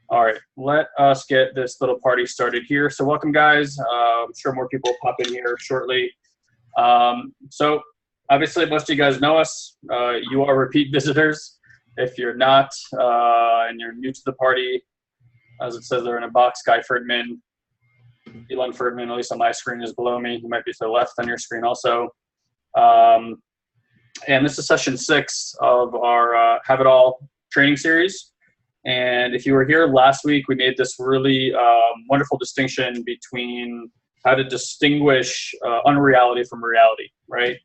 All right, let us get this little party started here. So welcome, guys. I'm sure more people will pop in here shortly. So obviously, most of you guys know us. You are repeat visitors. If you're not and you're new to the party, as it says there in a box, Guy Ferdman, Elon Ferdman, at least on my screen, is below me. He might be to the left on your screen also. And this is session 6 of our Have It All training series. And if you were here last week, we made this really wonderful distinction between how to distinguish unreality from reality, right?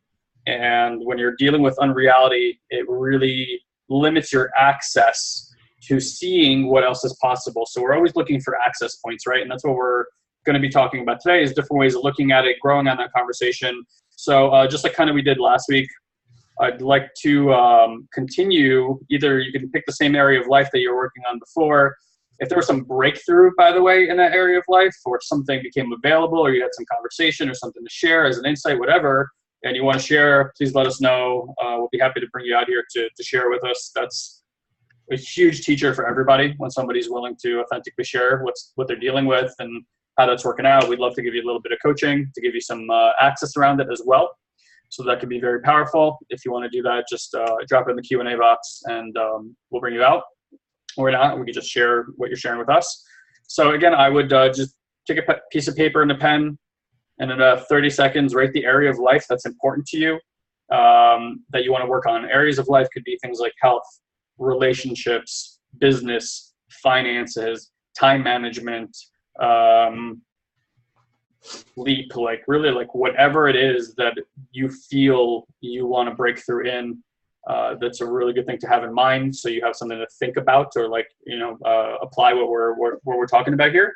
And when you're dealing with unreality, it really limits your access to seeing what else is possible. So we're always looking for access points, right? And that's what we're going to be talking about today, is different ways of looking at it, growing on that conversation. So just like kind of we did last week, I'd like to continue. Either you can pick the same area of life that you were working on before. If there was some breakthrough, by the way, in that area of life, or something became available, or you had some conversation or something to share as an insight, whatever, and you want to share, please let us know. We'll be happy to bring you out here to share with us. That's a huge teacher for everybody when somebody's willing to authentically share what they're dealing with and how that's working out. We'd love to give you a little bit of coaching to give you some access around it as well. So that can be very powerful. If you want to do that, just drop it in the Q&A box and we'll bring you out. Or not, we can just share what you're sharing with us. So again, I would just take a piece of paper and a pen, and in 30 seconds, write the area of life that's important to you, that you want to work on. Areas of life could be things like health, relationships, business, finances, time management, leap, like really like whatever it is that you feel you want to break through in. That's a really good thing to have in mind, so you have something to think about, or like, apply what we're talking about here.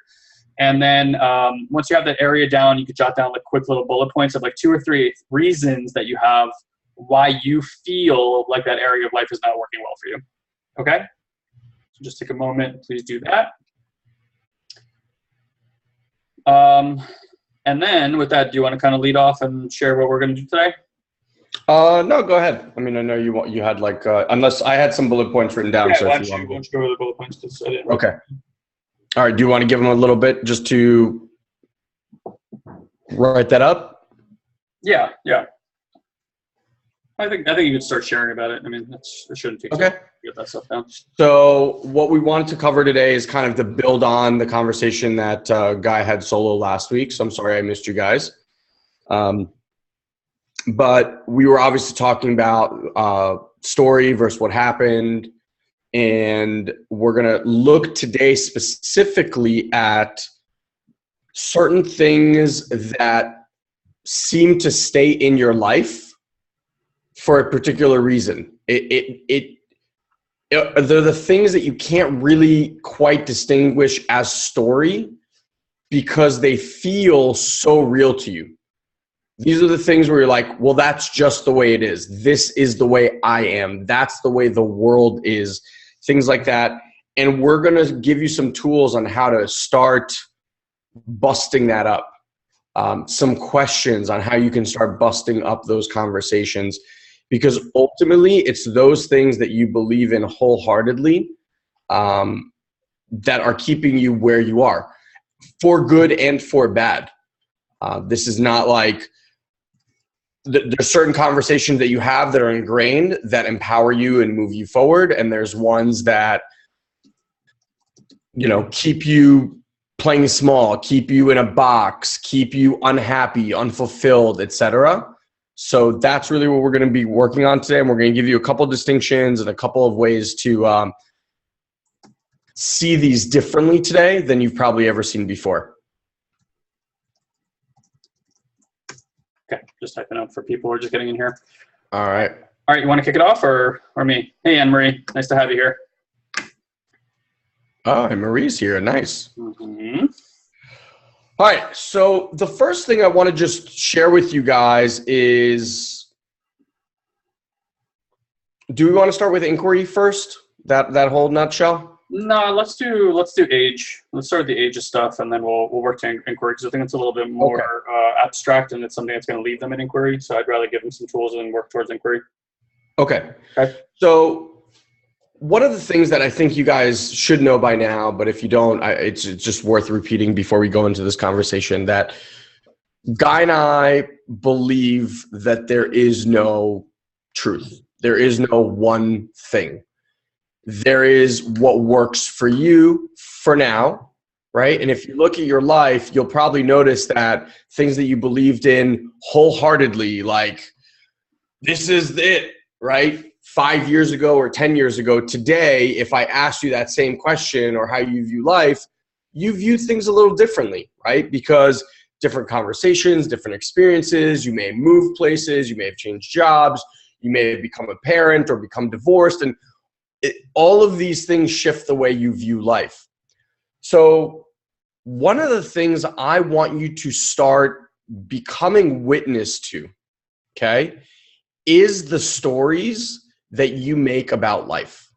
And then once you have that area down, you could jot down like quick little bullet points of like 2 or 3 reasons that you have why you feel like that area of life is not working well for you. Okay, so just take a moment, please do that. And then with that, do you want to kind of lead off and share what we're going to do today? No, go ahead. I mean, I know you had like, unless I had some bullet points written down. Yeah, so why don't you go over the bullet points? Okay. All right. Do you want to give them a little bit just to write that up? Yeah. I think you could start sharing about it. I mean, it shouldn't take too long to get that stuff down. So what we wanted to cover today is kind of to build on the conversation that Guy had solo last week. So I'm sorry I missed you guys. But we were obviously talking about story versus what happened. And we're going to look today specifically at certain things that seem to stay in your life for a particular reason. They're the things that you can't really quite distinguish as story because they feel so real to you. These are the things where you're like, well, that's just the way it is. This is the way I am. That's the way the world is. Things like that. And we're going to give you some tools on how to start busting that up. Some questions on how you can start busting up those conversations. Because ultimately, it's those things that you believe in wholeheartedly that are keeping you where you are, for good and for bad. This is not like there's certain conversations that you have that are ingrained that empower you and move you forward, and there's ones that keep you playing small, keep you in a box, keep you unhappy, unfulfilled, etc. So that's really what we're going to be working on today. And we're going to give you a couple of distinctions and a couple of ways to see these differently today than you've probably ever seen before. Okay, just typing up for people who are just getting in here. All right. All right, you want to kick it off or me? Hey, Anne-Marie, nice to have you here. Oh, and Marie's here. Nice. Mm-hmm. All right, so the first thing I want to just share with you guys is, do we want to start with inquiry first? That whole nutshell? No, let's do age. Let's start with the age of stuff, and then we'll work to inquiry, because I think it's a little bit more abstract, and it's something that's going to lead them in inquiry. So I'd rather give them some tools and work towards inquiry. Okay. So one of the things that I think you guys should know by now, but if you don't, it's just worth repeating before we go into this conversation, that Guy and I believe that there is no truth. There is no one thing. There is what works for you for now, right? And if you look at your life, you'll probably notice that things that you believed in wholeheartedly, like this is it, right? 5 years ago or 10 years ago, today, if I asked you that same question or how you view life, you view things a little differently, right? Because different conversations, different experiences, you may have moved places, you may have changed jobs, you may have become a parent or become divorced, and all of these things shift the way you view life. So one of the things I want you to start becoming witness to, okay, is the stories that you make about life.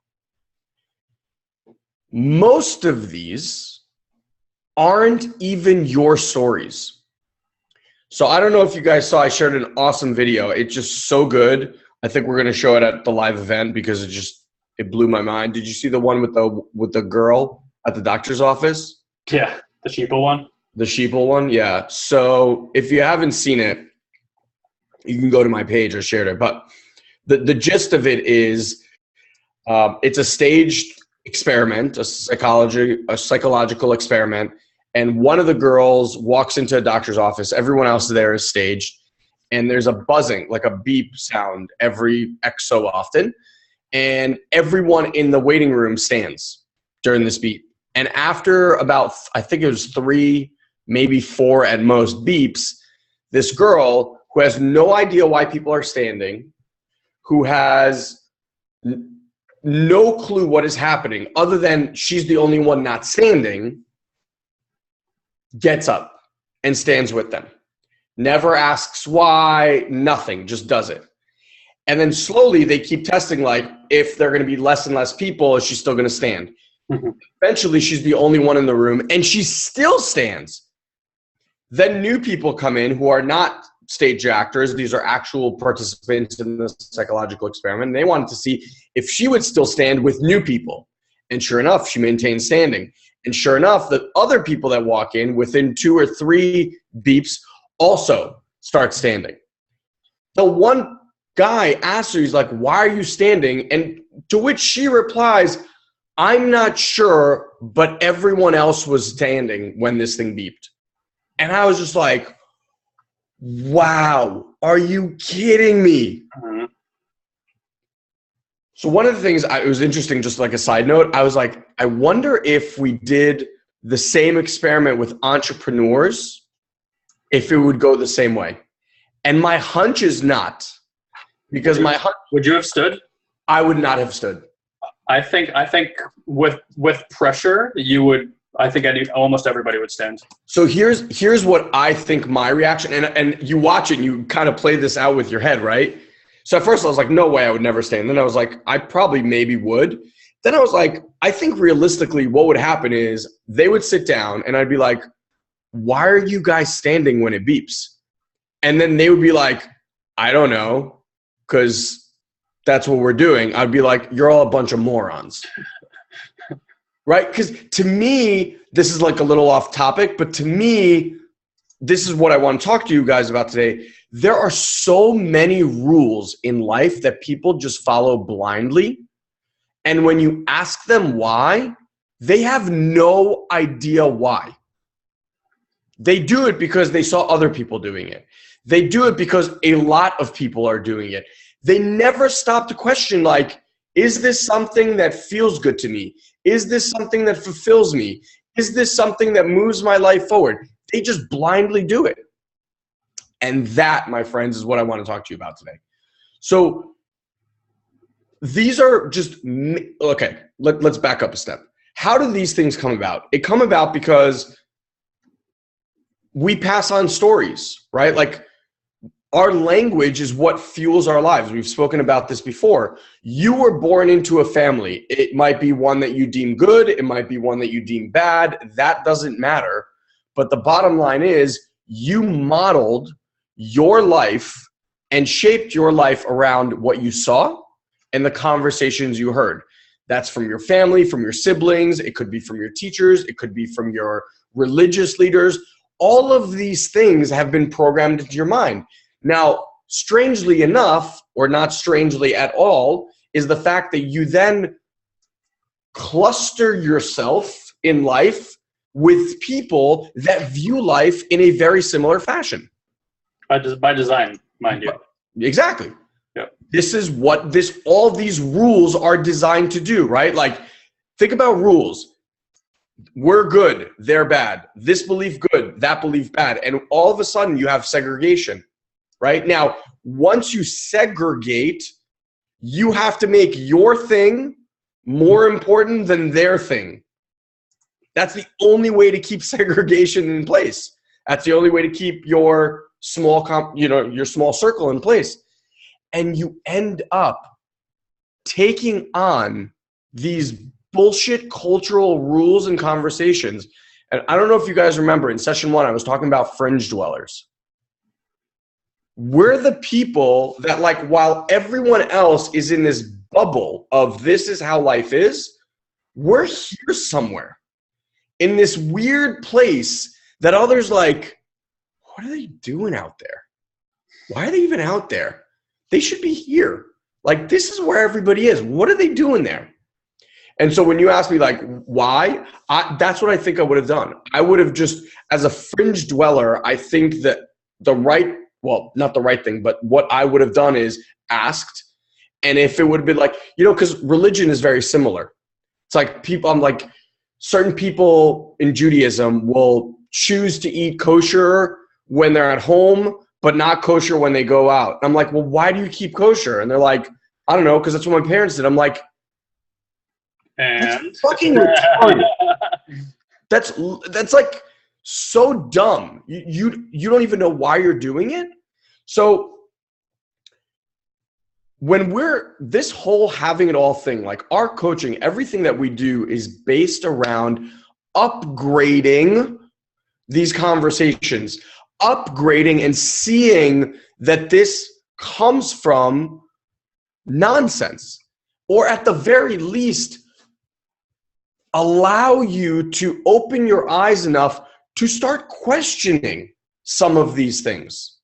Most of these aren't even your stories. So I don't know if you guys saw, I shared an awesome video. It's just so good. I think we're going to show it at the live event because it blew my mind. Did you see the one with the girl at the doctor's office? Yeah, the sheeple one. The sheeple one, yeah. So if you haven't seen it, you can go to my page. I shared it. But the gist of it is it's a staged experiment, a psychological experiment. And one of the girls walks into a doctor's office. Everyone else there is staged. And there's a buzzing, like a beep sound every X so often. And everyone in the waiting room stands during this beep. And after about, I think it was 3, maybe 4 at most beeps, this girl who has no idea why people are standing, who has no clue what is happening other than she's the only one not standing, gets up and stands with them. Never asks why, nothing, just does it. And then slowly they keep testing, like, if there are going to be less and less people, is she still going to stand? Eventually, she's the only one in the room, and she still stands. Then new people come in who are not stage actors. These are actual participants in the psychological experiment. And they wanted to see if she would still stand with new people. And sure enough, she maintained standing. And sure enough, the other people that walk in within 2 or 3 beeps also start standing. The one guy asks her, he's like, why are you standing? And to which she replies, I'm not sure, but everyone else was standing when this thing beeped. And I was just like, wow, are you kidding me? Mm-hmm. So one of the things, it was interesting, just like a side note, I was like, I wonder if we did the same experiment with entrepreneurs, if it would go the same way. And my hunch is not. Because my hunch, would you have stood? I would not have stood. I think with pressure, you would. I think almost everybody would stand. So here's what I think my reaction, and you watch it and you kind of play this out with your head, right? So at first I was like, no way, I would never stand. Then I was like, I probably maybe would. Then I was like, I think realistically what would happen is they would sit down and I'd be like, why are you guys standing when it beeps? And then they would be like, I don't know, because that's what we're doing. I'd be like, you're all a bunch of morons. Right? Because to me, this is like a little off topic, but to me, this is what I want to talk to you guys about today. There are so many rules in life that people just follow blindly. And when you ask them why, they have no idea why. They do it because they saw other people doing it. They do it because a lot of people are doing it. They never stop to question, like, is this something that feels good to me? Is this something that fulfills me? Is this something that moves my life forward? They just blindly do it. And that, my friends, is what I want to talk to you about today. So these are just, okay, let's back up a step. How do these things come about? It come about because we pass on stories, right? Like, our language is what fuels our lives. We've spoken about this before. You were born into a family. It might be one that you deem good. It might be one that you deem bad. That doesn't matter. But the bottom line is you modeled your life and shaped your life around what you saw and the conversations you heard. That's from your family, from your siblings. It could be from your teachers. It could be from your religious leaders. All of these things have been programmed into your mind. Now, strangely enough, or not strangely at all, is the fact that you then cluster yourself in life with people that view life in a very similar fashion. By design, mind you. Exactly. Yep. This is what all these rules are designed to do, right? Like, think about rules. We're good, they're bad. This belief good, that belief bad. And all of a sudden you have segregation, right? Now, once you segregate, you have to make your thing more important than their thing. That's the only way to keep segregation in place. That's the only way to keep your small, your small circle in place. And you end up taking on these bullshit cultural rules and conversations. And I don't know if you guys remember in session 1, I was talking about fringe dwellers. We're the people that, like, while everyone else is in this bubble of this is how life is, we're here somewhere in this weird place that others like, what are they doing out there? Why are they even out there? They should be here. Like, this is where everybody is. What are they doing there? And so when you ask me, like, why, that's what I think I would have done. I would have just, as a fringe dweller, I think that not the right thing, but what I would have done is asked. And if it would have been like, because religion is very similar. It's like certain people in Judaism will choose to eat kosher when they're at home, but not kosher when they go out. I'm like, well, why do you keep kosher? And they're like, I don't know, because that's what my parents did. I'm like, that's fucking retarded. That's like so dumb. You don't even know why you're doing it. So when this whole having it all thing, like our coaching, everything that we do is based around upgrading these conversations, upgrading and seeing that this comes from nonsense, or at the very least, allow you to open your eyes enough to start questioning some of these things,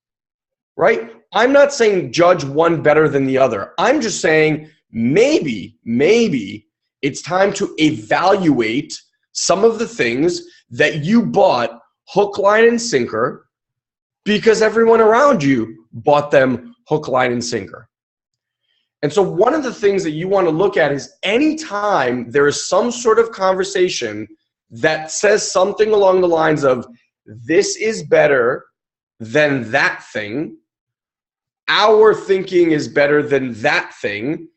right? I'm not saying judge one better than the other. I'm just saying maybe it's time to evaluate some of the things that you bought hook, line, and sinker because everyone around you bought them hook, line, and sinker. And so one of the things that you want to look at is anytime there is some sort of conversation that says something along the lines of, this is better than that thing, our thinking is better than that thing,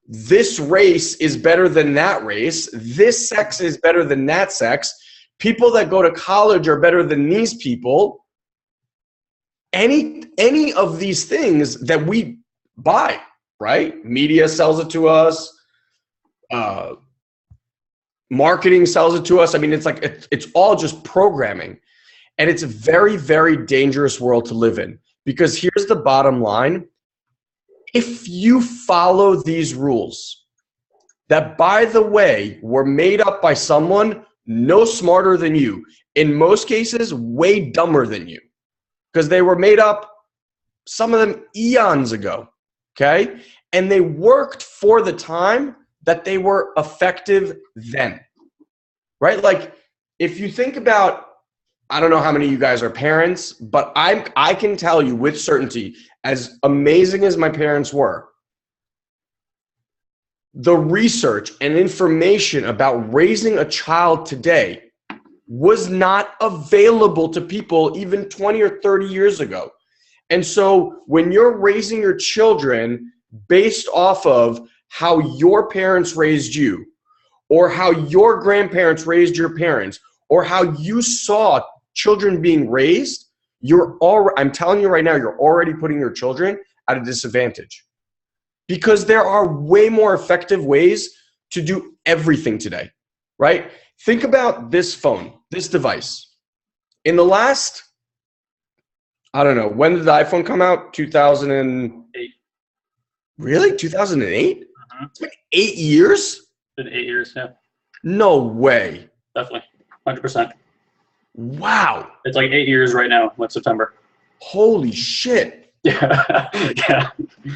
this race is better than that race, this sex is better than that sex, people that go to college are better than these people, any of these things that we buy, right? Media sells it to us. Marketing sells it to us. I mean, it's like, it's all just programming. And it's a very, very dangerous world to live in, because here's the bottom line. If you follow these rules that, by the way, were made up by someone no smarter than you, in most cases, way dumber than you, because they were made up, some of them eons ago. Okay? And they worked for the time that they were effective then, right? Like, if you think about, I don't know how many of you guys are parents, but I can tell you with certainty, as amazing as my parents were, the research and information about raising a child today was not available to people even 20 or 30 years ago. And so when you're raising your children based off of how your parents raised you, or how your grandparents raised your parents, or how you saw children being raised, I'm telling you right now, you're already putting your children at a disadvantage, because there are way more effective ways to do everything today, right? Think about this phone, this device. In the last, I don't know, when did the iPhone come out? 2008. Really? 2008? It's been 8 years? Been 8 years, yeah. No way. Definitely. 100%. Wow. It's like 8 years right now, like September. Holy shit. Yeah. Yeah.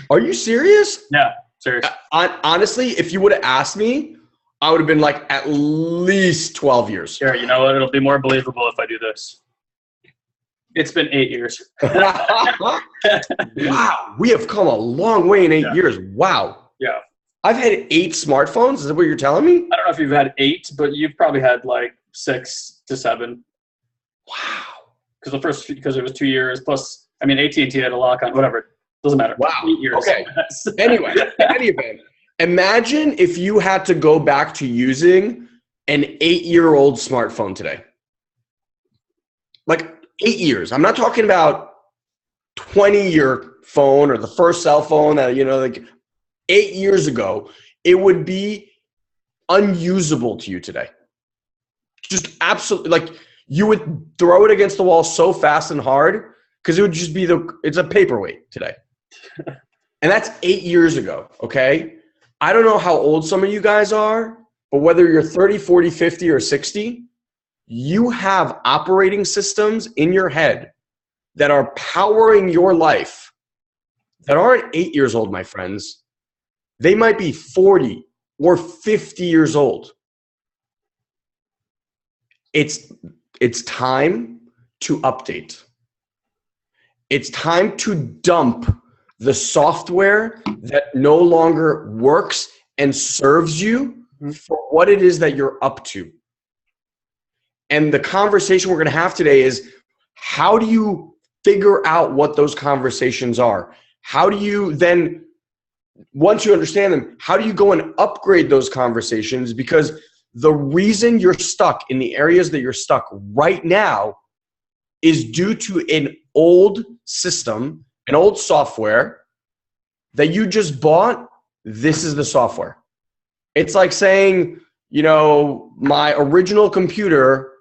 Are you serious? Yeah. Serious. Honestly, if you would have asked me, I would have been like at least 12 years. Sure. You know what? It'll be more believable if I do this. It's been 8 years. Wow. We have come a long way in 8 years. Wow. Yeah. I've had 8 smartphones. Is that what you're telling me? I don't know if you've had 8, but you've probably had like 6 to 7. Wow. Because it was 2 years plus. I mean, AT&T had a lock on. Whatever. Doesn't matter. Wow. 8 years. Okay. Anyway, in any event, imagine if you had to go back to using an 8-year-old smartphone today. Like 8 years. I'm not talking about 20-year phone or the first cell phone that, like 8 years ago. It would be unusable to you today. Just absolutely, like you would throw it against the wall so fast and hard because it would just be it's a paperweight today. And that's 8 years ago, okay? I don't know how old some of you guys are, but whether you're 30, 40, 50, or 60, you have operating systems in your head that are powering your life that aren't 8 years old, my friends. They might be 40 or 50 years old. It's time to update. It's time to dump the software that no longer works and serves you for what it is that you're up to. And the conversation we're going to have today is, how do you figure out what those conversations are? How do you then, once you understand them, how do you go and upgrade those conversations? Because the reason you're stuck in the areas that you're stuck right now is due to an old system, an old software that you just bought. This is the software. It's like saying, my original computer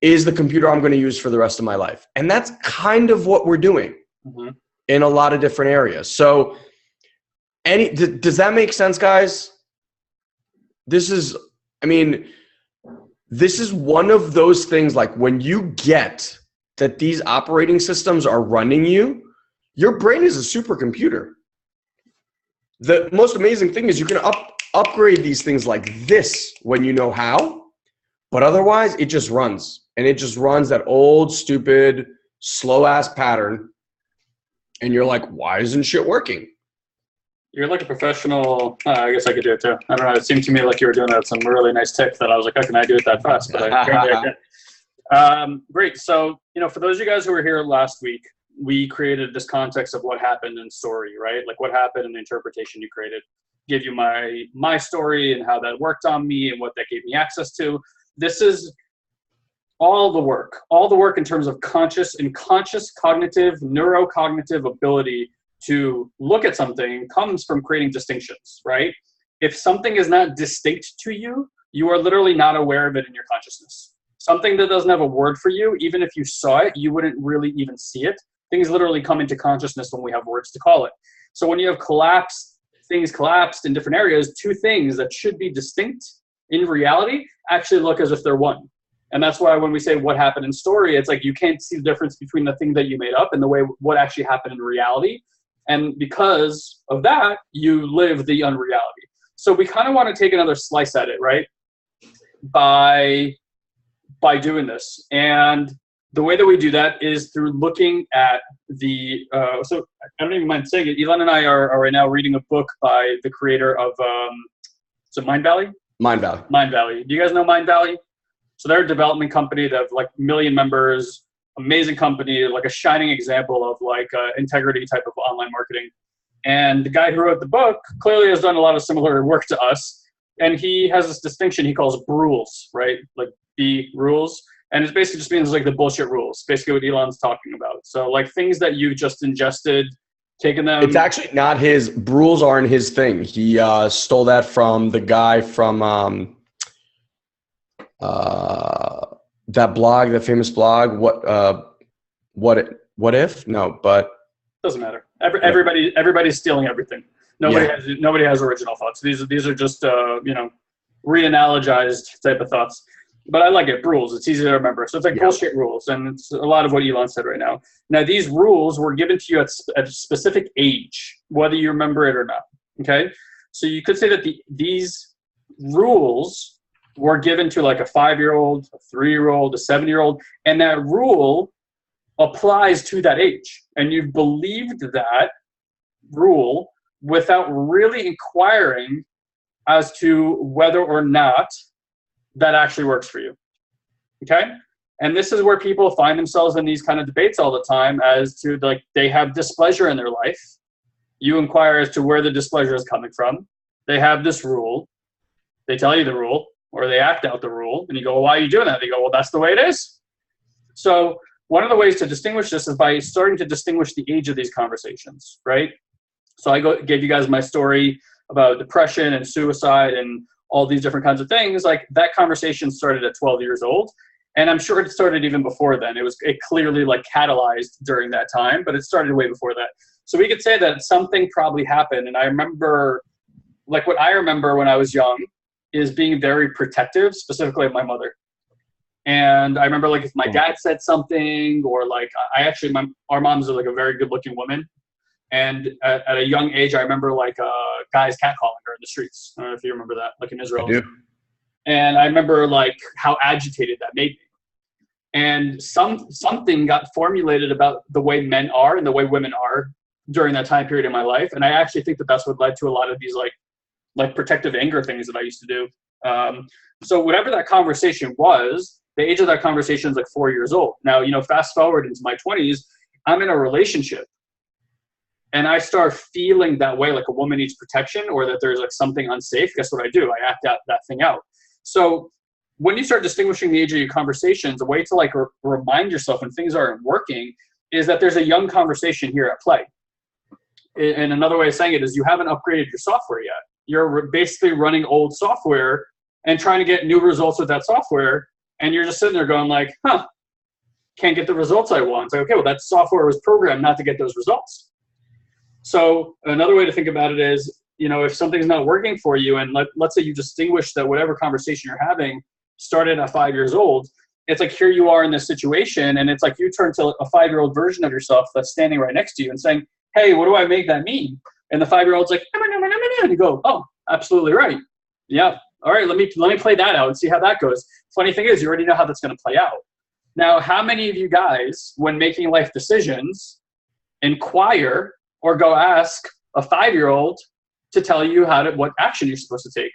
is the computer I'm going to use for the rest of my life. And that's kind of what we're doing in a lot of different areas. So does that make sense, guys? This is one of those things, like when you get that these operating systems are running you, your brain is a supercomputer. The most amazing thing is you can upgrade these things like this when you know how, but otherwise it just runs. And it just runs that old, stupid, slow-ass pattern. And you're like, why isn't shit working? You're like a professional. I guess I could do it too. I don't know. It seemed to me like you were doing that some really nice tips that I was like, how can I do it that fast? But I can. Great. So, for those of you guys who were here last week, we created this context of what happened in story, right? Like what happened in the interpretation you created. Give you my story and how that worked on me and what that gave me access to. This is all the work in terms of conscious cognitive, neurocognitive ability to look at something comes from creating distinctions, right? If something is not distinct to you, you are literally not aware of it in your consciousness. Something that doesn't have a word for you, even if you saw it, you wouldn't really even see it. Things literally come into consciousness when we have words to call it. So when you have things collapsed in different areas, two things that should be distinct in reality actually look as if they're one. And that's why when we say what happened in story, it's like you can't see the difference between the thing that you made up and what actually happened in reality. And because of that, you live the unreality. So we kind of want to take another slice at it, right? By doing this. And the way that we do that is through looking at so I don't even mind saying it. Elon and I are right now reading a book by the creator of, Mind Valley? Mind Valley. Mind Valley. Do you guys know Mind Valley? So they're a development company that have like 1 million members, amazing company, like a shining example of like integrity type of online marketing. And the guy who wrote the book clearly has done a lot of similar work to us. And he has this distinction he calls rules, right? Like B rules. And it basically just means like the bullshit rules, basically what Elon's talking about. So like things that you just ingested, taken them. It's actually not his, rules aren't his thing. He stole that from the guy from that blog, the famous blog, what if? No, but doesn't matter. Everybody's stealing everything. Nobody has original thoughts. These are just re-analogized type of thoughts. But I like it, rules. It's easy to remember. So it's like bullshit rules, and it's a lot of what Elon said right now. Now, these rules were given to you at a specific age, whether you remember it or not, okay? So you could say that these rules were given to like a 5-year-old, a 3-year-old, a 7-year-old, and that rule applies to that age. And you've believed that rule without really inquiring as to whether or not that actually works for you, okay? And this is where people find themselves in these kind of debates all the time as to, like, they have displeasure in their life. You inquire as to where the displeasure is coming from. They have this rule. They tell you the rule, or they act out the rule, and you go, well, why are you doing that? They go, well, that's the way it is. So one of the ways to distinguish this is by starting to distinguish the age of these conversations, right? So I gave you guys my story about depression and suicide and all these different kinds of things. Like, that conversation started at 12 years old. And I'm sure it started even before then. It clearly like catalyzed during that time, but it started way before that. So we could say that something probably happened. And I remember, like, what I remember when I was young is being very protective, specifically of my mother. And I remember, like, if my dad said something, or like, our mom's like a very good looking woman. And at a young age, I remember like guys catcalling her in the streets. I don't know if you remember that, like in Israel. I do. And I remember like how agitated that made me. And something got formulated about the way men are and the way women are during that time period in my life. And I actually think that that's what led to a lot of these like protective anger things that I used to do. So whatever that conversation was, the age of that conversation is like 4 years old. Now, fast forward into my 20s, I'm in a relationship. And I start feeling that way, like a woman needs protection, or that there's like something unsafe. Guess what I do? I act that thing out. So when you start distinguishing the age of your conversations, a way to like remind yourself when things aren't working is that there's a young conversation here at play. And another way of saying it is you haven't upgraded your software yet. You're basically running old software and trying to get new results with that software. And you're just sitting there going like, can't get the results I want. It's like, okay, well, that software was programmed not to get those results. So another way to think about it is, if something's not working for you, and let's say you distinguish that whatever conversation you're having started at 5 years old, it's like, here you are in this situation, and it's like you turn to a 5-year-old version of yourself that's standing right next to you and saying, hey, what do I make that mean? And the 5-year-old's like, and you go, oh, absolutely right. Yeah. All right, let me play that out and see how that goes. Funny thing is, you already know how that's going to play out. Now, how many of you guys, when making life decisions, inquire or go ask a 5-year-old to tell you what action you're supposed to take,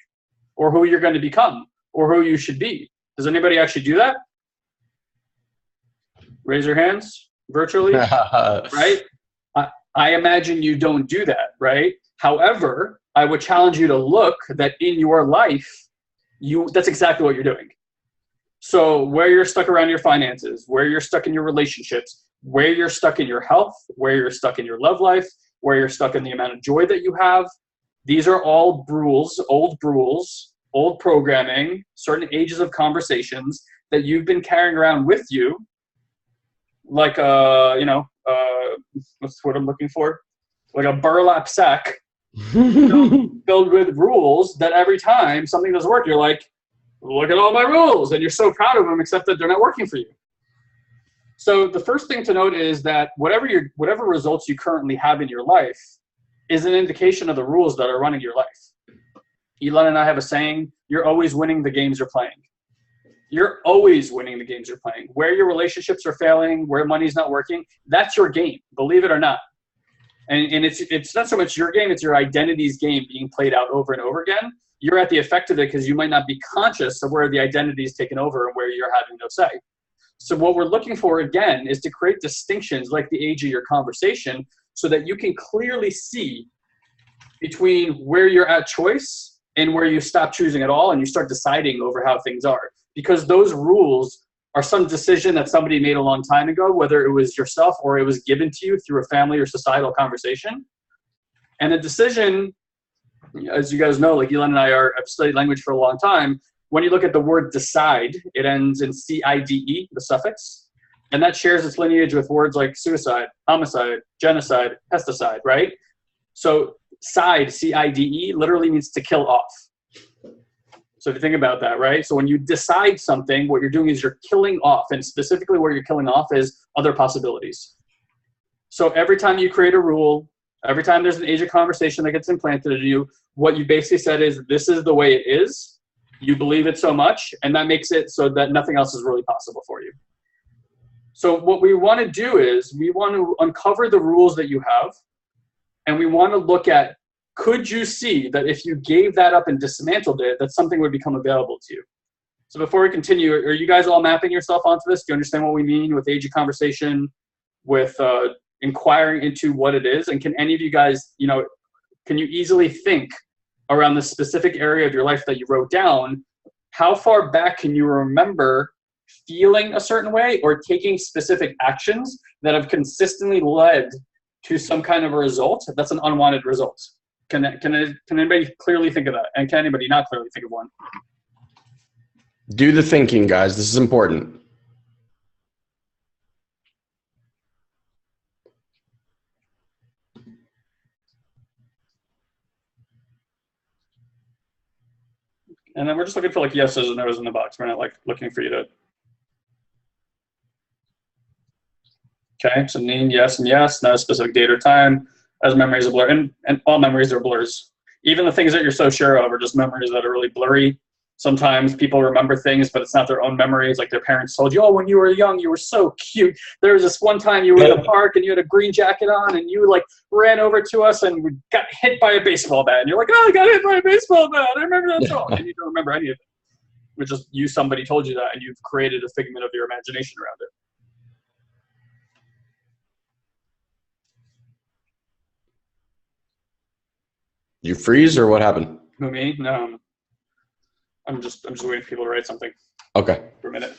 or who you're going to become, or who you should be? Does anybody actually do that? Raise your hands virtually, right? I imagine you don't do that, right? However, I would challenge you to look that in your life, that's exactly what you're doing. So where you're stuck around your finances, where you're stuck in your relationships, where you're stuck in your health, where you're stuck in your love life, where you're stuck in the amount of joy that you have, these are all rules, old programming, certain ages of conversations that you've been carrying around with you, like what's what I'm looking for? Like a burlap sack filled with rules that every time something doesn't work, you're like, look at all my rules, and you're so proud of them, except that they're not working for you. So the first thing to note is that whatever results you currently have in your life is an indication of the rules that are running your life. Elon and I have a saying, you're always winning the games you're playing. You're always winning the games you're playing. Where your relationships are failing, where money's not working, that's your game, believe it or not. And it's not so much your game, it's your identity's game being played out over and over again. You're at the effect of it because you might not be conscious of where the identity is taken over and where you're having no say. So what we're looking for, again, is to create distinctions like the age of your conversation so that you can clearly see between where you're at choice and where you stop choosing at all and you start deciding over how things are. Because those rules are some decision that somebody made a long time ago, whether it was yourself or it was given to you through a family or societal conversation. And the decision, as you guys know, like Elon and I have studied language for a long time. When you look at the word decide, it ends in C-I-D-E, the suffix, and that shares its lineage with words like suicide, homicide, genocide, pesticide, right? So side, C-I-D-E, literally means to kill off. So if you think about that, right? So when you decide something, what you're doing is you're killing off, and specifically what you're killing off is other possibilities. So every time you create a rule, every time there's an age of conversation that gets implanted in you, what you basically said is, this is the way it is. You believe it so much, and that makes it so that nothing else is really possible for you. So what we want to do is we want to uncover the rules that you have, and we want to look at, could you see that if you gave that up and dismantled it, that something would become available to you? So before we continue, are you guys all mapping yourself onto this? Do you understand what we mean with age of conversation, with inquiring into what it is? And can any of you guys, can you easily think around the specific area of your life that you wrote down? How far back can you remember feeling a certain way or taking specific actions that have consistently led to some kind of a result that's an unwanted result? Can anybody clearly think of that? And can anybody not clearly think of one? Do the thinking, guys. This is important. And then we're just looking for like yeses and nos in the box. We're not like looking for you to. Okay, so name yes and yes, not a specific date or time, as memories are blur, and all memories are blurs. Even the things that you're so sure of are just memories that are really blurry. Sometimes people remember things, but it's not their own memories. Like their parents told you, oh, when you were young, you were so cute. There was this one time you were in the park and you had a green jacket on and you like ran over to us and we got hit by a baseball bat. And you're like, oh, I got hit by a baseball bat. I remember that song. And you don't remember any of it. It's just somebody told you that and you've created a figment of your imagination around it. You freeze or what happened? Who, me? No. I'm just waiting for people to write something. Okay. For a minute.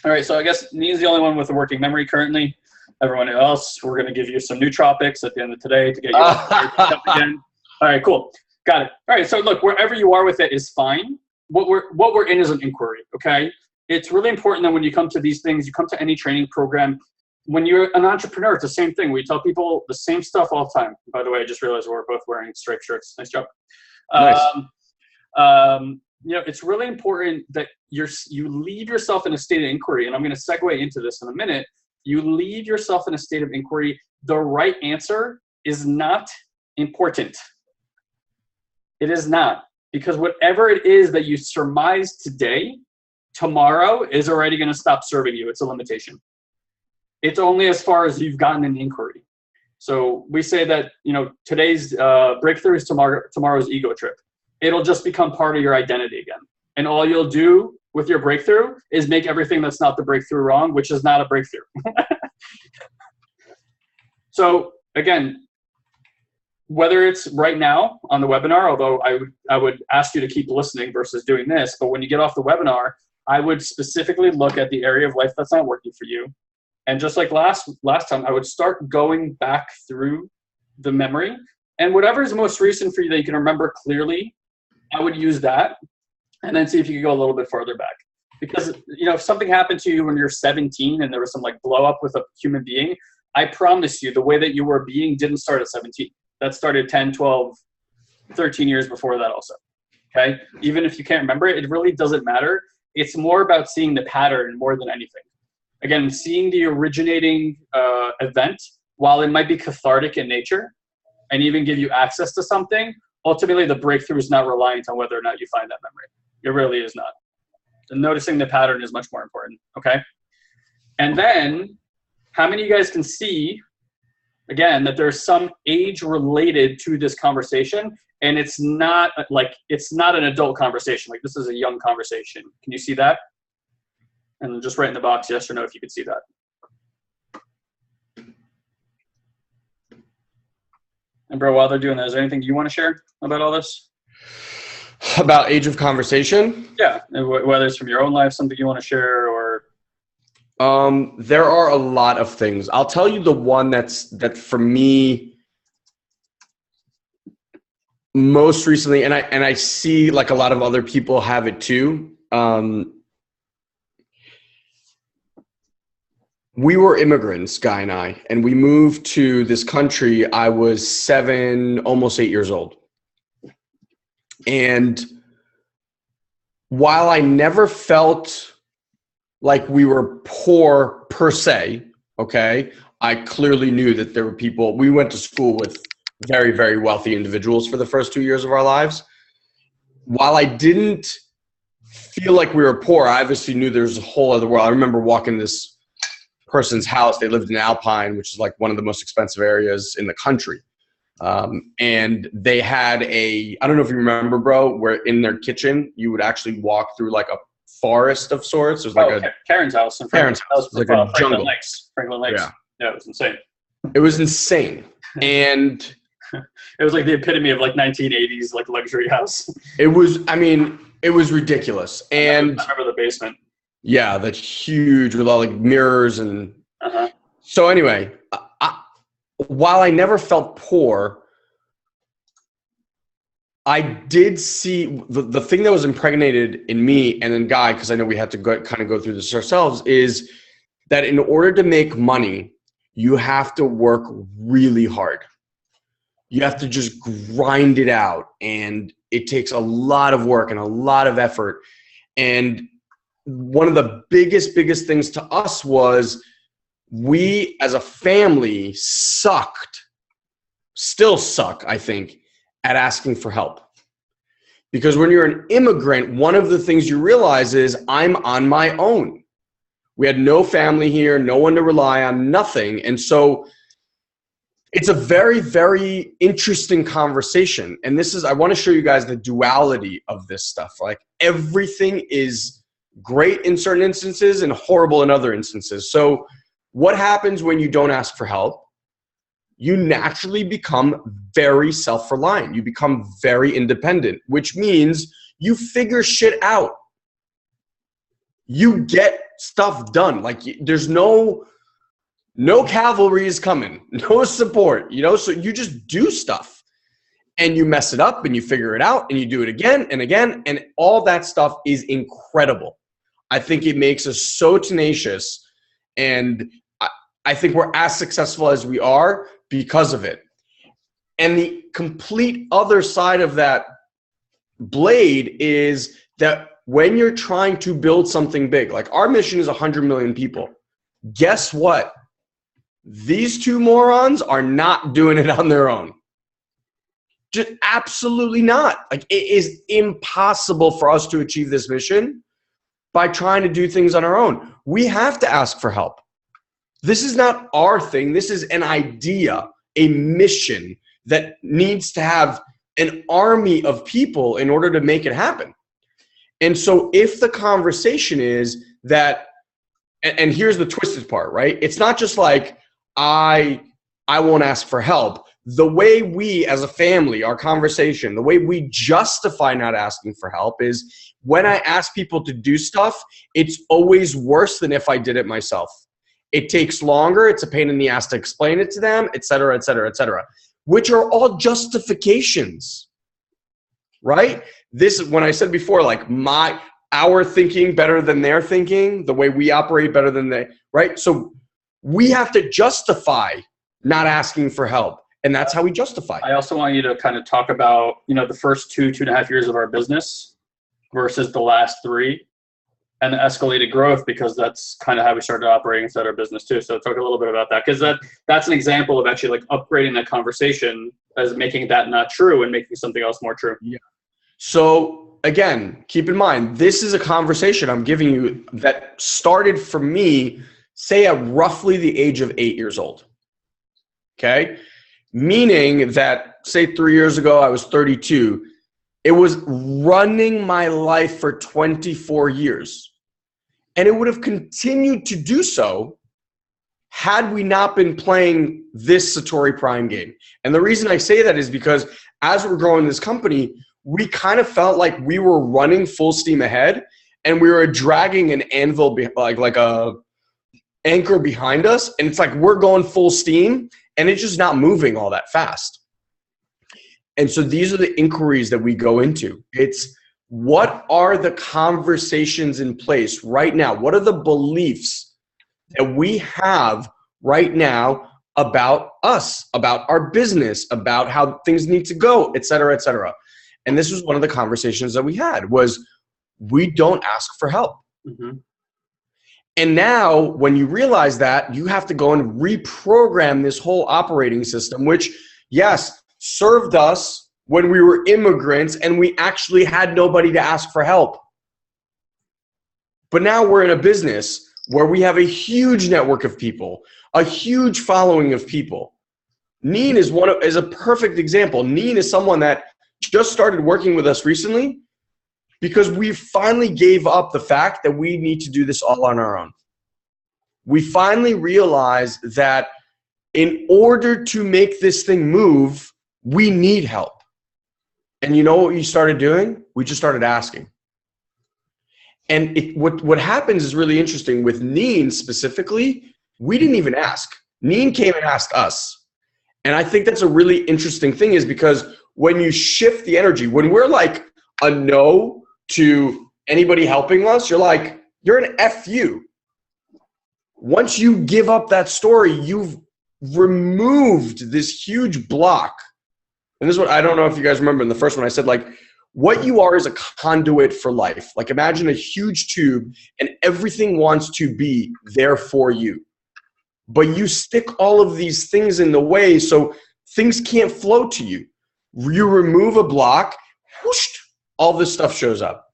All right, so I guess Nee's the only one with a working memory currently. Everyone else, we're going to give you some nootropics at the end of today to get you up again. All right, cool. Got it. All right, so look, wherever you are with it is fine. What we're in is an inquiry, okay? It's really important that when you come to these things, you come to any training program, when you're an entrepreneur, it's the same thing. We tell people the same stuff all the time. By the way, I just realized we're both wearing striped shirts. Nice job. Nice. It's really important that you leave yourself in a state of inquiry, and I'm going to segue into this in a minute. You leave yourself in a state of inquiry. The right answer is not important. It is not, because whatever it is that you surmise today, tomorrow is already going to stop serving you. It's a limitation. It's only as far as you've gotten an inquiry. So we say that, today's breakthrough is tomorrow's ego trip. It'll just become part of your identity again. And all you'll do with your breakthrough is make everything that's not the breakthrough wrong, which is not a breakthrough. So again, whether it's right now on the webinar, although I would ask you to keep listening versus doing this, but when you get off the webinar, I would specifically look at the area of life that's not working for you. And just like last time, I would start going back through the memory, and whatever is most recent for you that you can remember clearly, I would use that, and then see if you could go a little bit farther back. Because if something happened to you when you're 17 and there was some like blow up with a human being, I promise you the way that you were being didn't start at 17. That started 10, 12, 13 years before that also. Okay? Even if you can't remember it, it really doesn't matter. It's more about seeing the pattern more than anything. Again, seeing the originating event, while it might be cathartic in nature and even give you access to something, ultimately the breakthrough is not reliant on whether or not you find that memory. It really is not. And noticing the pattern is much more important, okay? And then, how many of you guys can see, again, that there's some age related to this conversation, and it's not an adult conversation. Like, this is a young conversation. Can you see that? And just write in the box yes or no if you could see that. And bro, while they're doing that, is there anything you want to share about all this? About age of conversation? Yeah, whether it's from your own life, something you want to share, or there are a lot of things. I'll tell you the one that for me most recently, and I see like a lot of other people have it too. We were immigrants, Guy and I, and we moved to this country. I was 7, almost 8 years old. And while I never felt like we were poor per se, okay, I clearly knew that there were people, we went to school with very, very wealthy individuals for the first 2 years of our lives. While I didn't feel like we were poor, I obviously knew there was a whole other world. I remember walking this person's house. They lived in Alpine, which is like one of the most expensive areas in the country. And they had I don't know if you remember, bro, where in their kitchen, you would actually walk through like a forest of sorts. There's like Karen's house. In Karen's house. It was like a jungle. Franklin Lakes. Yeah, it was insane. It was insane. And it was like the epitome of like 1980s, like luxury house. It was, I mean, it was ridiculous. And I remember the basement. Yeah, that's huge with all like mirrors and so anyway, while I never felt poor, I did see the thing that was impregnated in me and then Guy, because I know we had to kind of go through this ourselves, is that in order to make money, you have to work really hard. You have to just grind it out, and it takes a lot of work and a lot of effort. And one of the biggest things to us was we as a family still suck, I think, at asking for help. Because when you're an immigrant, one of the things you realize is I'm on my own. We had no family here, no one to rely on, nothing. And so it's a very, very interesting conversation. And I want to show you guys the duality of this stuff. Like everything is great in certain instances and horrible in other instances. So what happens when you don't ask for help? You naturally become very self-reliant. You become very independent, which means you figure shit out. You get stuff done. Like there's no cavalry is coming, no support, so you just do stuff. And you mess it up and you figure it out and you do it again and again. And all that stuff is incredible. I think it makes us so tenacious. And I think we're as successful as we are because of it. And the complete other side of that blade is that when you're trying to build something big, like our mission is 100 million people. Guess what? These two morons are not doing it on their own. Just absolutely not. Like it is impossible for us to achieve this mission by trying to do things on our own. We have to ask for help. This is not our thing. This is an idea, a mission that needs to have an army of people in order to make it happen. And so if the conversation is that, and here's the twisted part, right? It's not just like, I won't ask for help. The way we as a family, our conversation, the way we justify not asking for help is when I ask people to do stuff, it's always worse than if I did it myself. It takes longer. It's a pain in the ass to explain it to them, et cetera, et cetera, et cetera, which are all justifications, right? This, when I said before, like our thinking better than their thinking, the way we operate better than they, right? So we have to justify not asking for help. And that's how we justify it. I also want you to kind of talk about, the first 2.5 years of our business versus the last 3 and the escalated growth, because that's kind of how we started operating inside our business too. So talk a little bit about that, because that's an example of actually like upgrading that conversation as making that not true and making something else more true. Yeah. So again, keep in mind, this is a conversation I'm giving you that started for me, say at roughly the age of 8 years old. Okay. Meaning that, say 3 years ago, I was 32. It was running my life for 24 years. And it would have continued to do so had we not been playing this SatoriPrime game. And the reason I say that is because as we're growing this company, we kind of felt like we were running full steam ahead and we were dragging an anvil, like a anchor behind us. And it's like we're going full steam and it's just not moving all that fast. And so these are the inquiries that we go into. It's what are the conversations in place right now? What are the beliefs that we have right now about us, about our business, about how things need to go, et cetera, et cetera. And this was one of the conversations that we had was, we don't ask for help. Mm-hmm. And now when you realize that, you have to go and reprogram this whole operating system, which, yes, served us when we were immigrants and we actually had nobody to ask for help. But now we're in a business where we have a huge network of people, a huge following of people. Neen is a perfect example. Neen is someone that just started working with us recently because we finally gave up the fact that we need to do this all on our own. We finally realized that in order to make this thing move, we need help. And you know what we started doing? We just started asking. And what happens is really interesting. With Neen specifically, we didn't even ask. Neen came and asked us. And I think that's a really interesting thing, is because when you shift the energy, when we're like a no to anybody helping us, you're an F you. Once you give up that story, you've removed this huge block. And this is what, I don't know if you guys remember in the first one, I said, like, what you are is a conduit for life. Like, imagine a huge tube and everything wants to be there for you. But you stick all of these things in the way so things can't flow to you. You remove a block, whoosh, all this stuff shows up.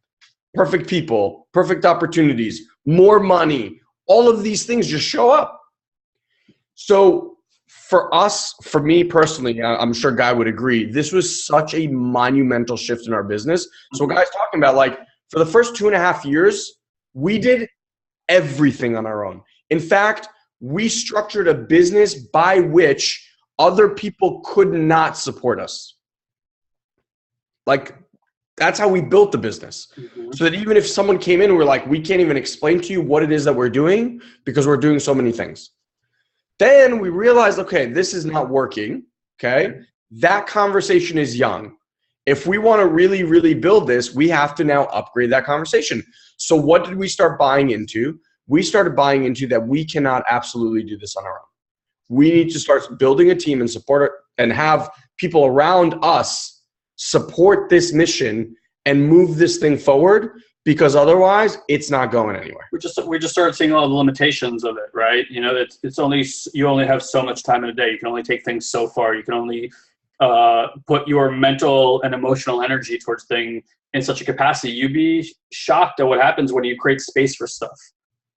Perfect people, perfect opportunities, more money, all of these things just show up. So for us, for me personally, I'm sure Guy would agree, this was such a monumental shift in our business. So what Guy's talking about, like, for the first 2.5 years, we did everything on our own. In fact, we structured a business by which other people could not support us. Like, that's how we built the business. Mm-hmm. So that even if someone came in and we're like, we can't even explain to you what it is that we're doing because we're doing so many things. Then we realized, okay, this is not working, okay? That conversation is young. If we want to really, really build this, we have to now upgrade that conversation. So what did we start buying into? We started buying into that we cannot absolutely do this on our own. We need to start building a team and support it and have people around us support this mission and move this thing forward, because otherwise it's not going anywhere. We just started seeing all the limitations of it, right? You know, you only have so much time in a day. You can only take things so far. You can only put your mental and emotional energy towards things in such a capacity. You'd be shocked at what happens when you create space for stuff,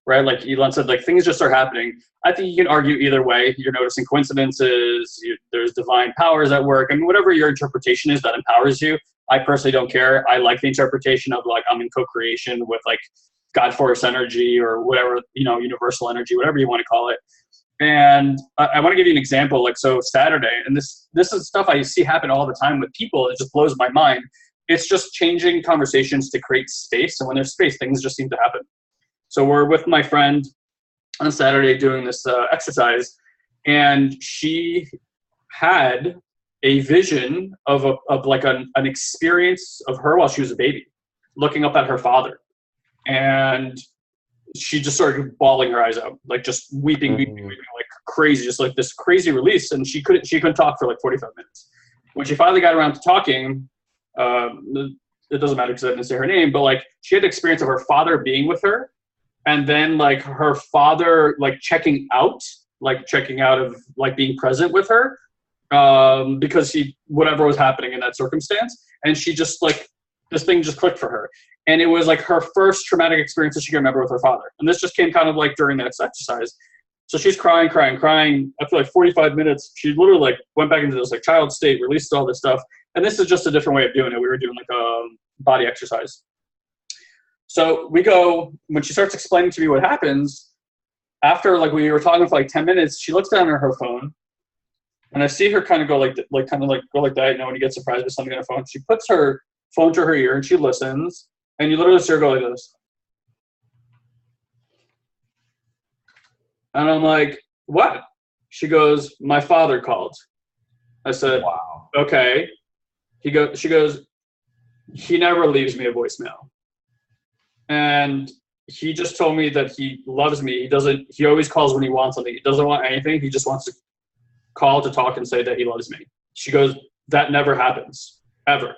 right? Like Elon said, like, things just start happening. I think you can argue either way. You're noticing coincidences. There's divine powers at work. I mean, whatever your interpretation is that empowers you. I personally don't care. I like the interpretation of, like, I'm in co-creation with, like, God force energy or whatever, you know, universal energy, whatever you want to call it. And I want to give you an example. Like, so Saturday, and this is stuff I see happen all the time with people. It just blows my mind. It's just changing conversations to create space. And when there's space, things just seem to happen. So we're with my friend on Saturday doing this exercise, and she had a vision of an experience of her while she was a baby, looking up at her father. And she just started bawling her eyes out, like just weeping, like crazy, just like this crazy release. And she couldn't talk for like 45 minutes. When she finally got around to talking, it doesn't matter because I didn't say her name, but like she had the experience of her father being with her, and then like her father like checking out of like being present with her, because whatever was happening in that circumstance. And she just like, this thing just clicked for her. And it was like her first traumatic experience that she can remember with her father. And this just came kind of like during that exercise. So she's crying. After like 45 minutes, she literally like went back into this like child state, released all this stuff. And this is just a different way of doing it. We were doing like a body exercise. So when she starts explaining to me what happens, after like we were talking for like 10 minutes, she looks down at her phone, and I see her kind of go like that, you know, when you get surprised with something on her phone. She puts her phone to her ear and she listens, and you literally see her go like this. And I'm like, what? She goes, my father called. I said, wow. Okay. She goes, he never leaves me a voicemail. And he just told me that he loves me. He always calls when he wants something. He doesn't want anything. He just wants to call to talk and say that he loves me. She goes, that never happens, ever.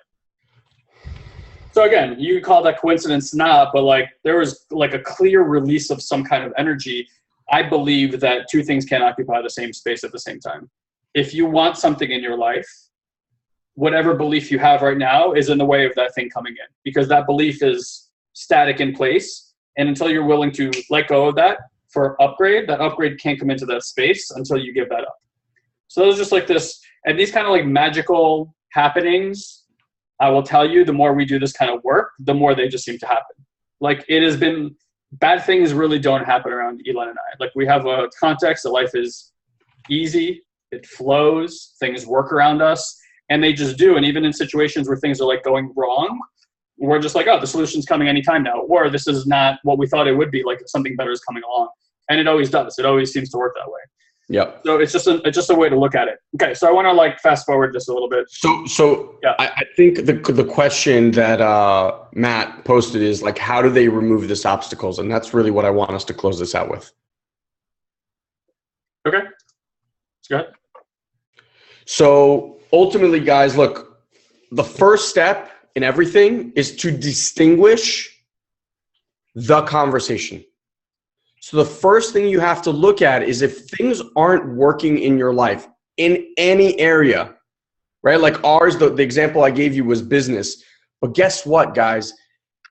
So again, you could call that coincidence, not, but like there was like a clear release of some kind of energy. I believe that two things can occupy the same space at the same time. If you want something in your life, whatever belief you have right now is in the way of that thing coming in, because that belief is static in place. And until you're willing to let go of that for upgrade, that upgrade can't come into that space until you give that up. So there's just like this, and these kind of like magical happenings, I will tell you, the more we do this kind of work, the more they just seem to happen. Like it has been, bad things really don't happen around Elon and I. Like we have a context that life is easy, it flows, things work around us, and they just do. And even in situations where things are like going wrong, we're just like, oh, the solution's coming anytime now. Or this is not what we thought it would be, like something better is coming along. And it always does. It always seems to work that way. Yep. So it's just a way to look at it. Okay, so I want to like fast forward this a little bit. So yeah. I think the question that Matt posted is like, how do they remove this obstacles? And that's really what I want us to close this out with. Okay, let's go ahead. So ultimately, guys, look, the first step in everything is to distinguish the conversation. So the first thing you have to look at is if things aren't working in your life in any area, right? Like ours, the example I gave you was business. But guess what, guys?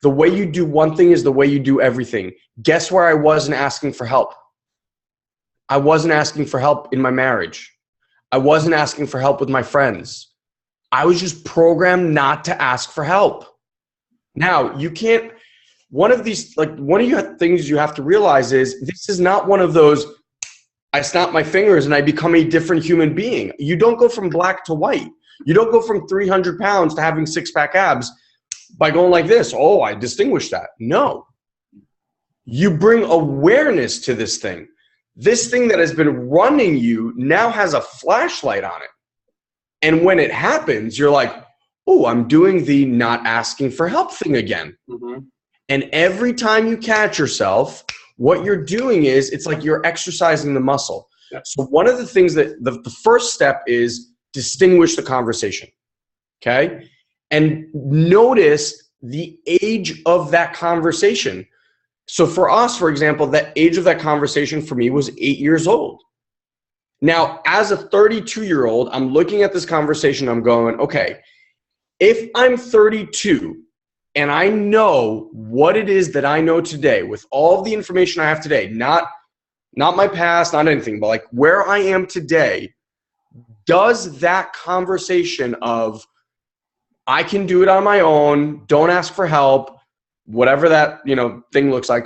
The way you do one thing is the way you do everything. Guess where I wasn't asking for help? I wasn't asking for help in my marriage. I wasn't asking for help with my friends. I was just programmed not to ask for help. Now, you can't. One of you things you have to realize is this is not one of those, I snap my fingers and I become a different human being. You don't go from black to white. You don't go from 300 pounds to having six-pack abs by going like this. Oh, I distinguish that. No. You bring awareness to this thing. This thing that has been running you now has a flashlight on it. And when it happens, you're like, oh, I'm doing the not asking for help thing again. Mm-hmm. And every time you catch yourself, what you're doing is it's like you're exercising the muscle. Yeah. So one of the things that the first step is distinguish the conversation, okay? And notice the age of that conversation. So for us, for example, the age of that conversation for me was 8 years old. Now, as a 32-year-old, I'm looking at this conversation, I'm going, okay, if I'm 32, and I know what it is that I know today with all of the information I have today, not my past, not anything, but like where I am today, does that conversation of I can do it on my own, don't ask for help, whatever that thing looks like,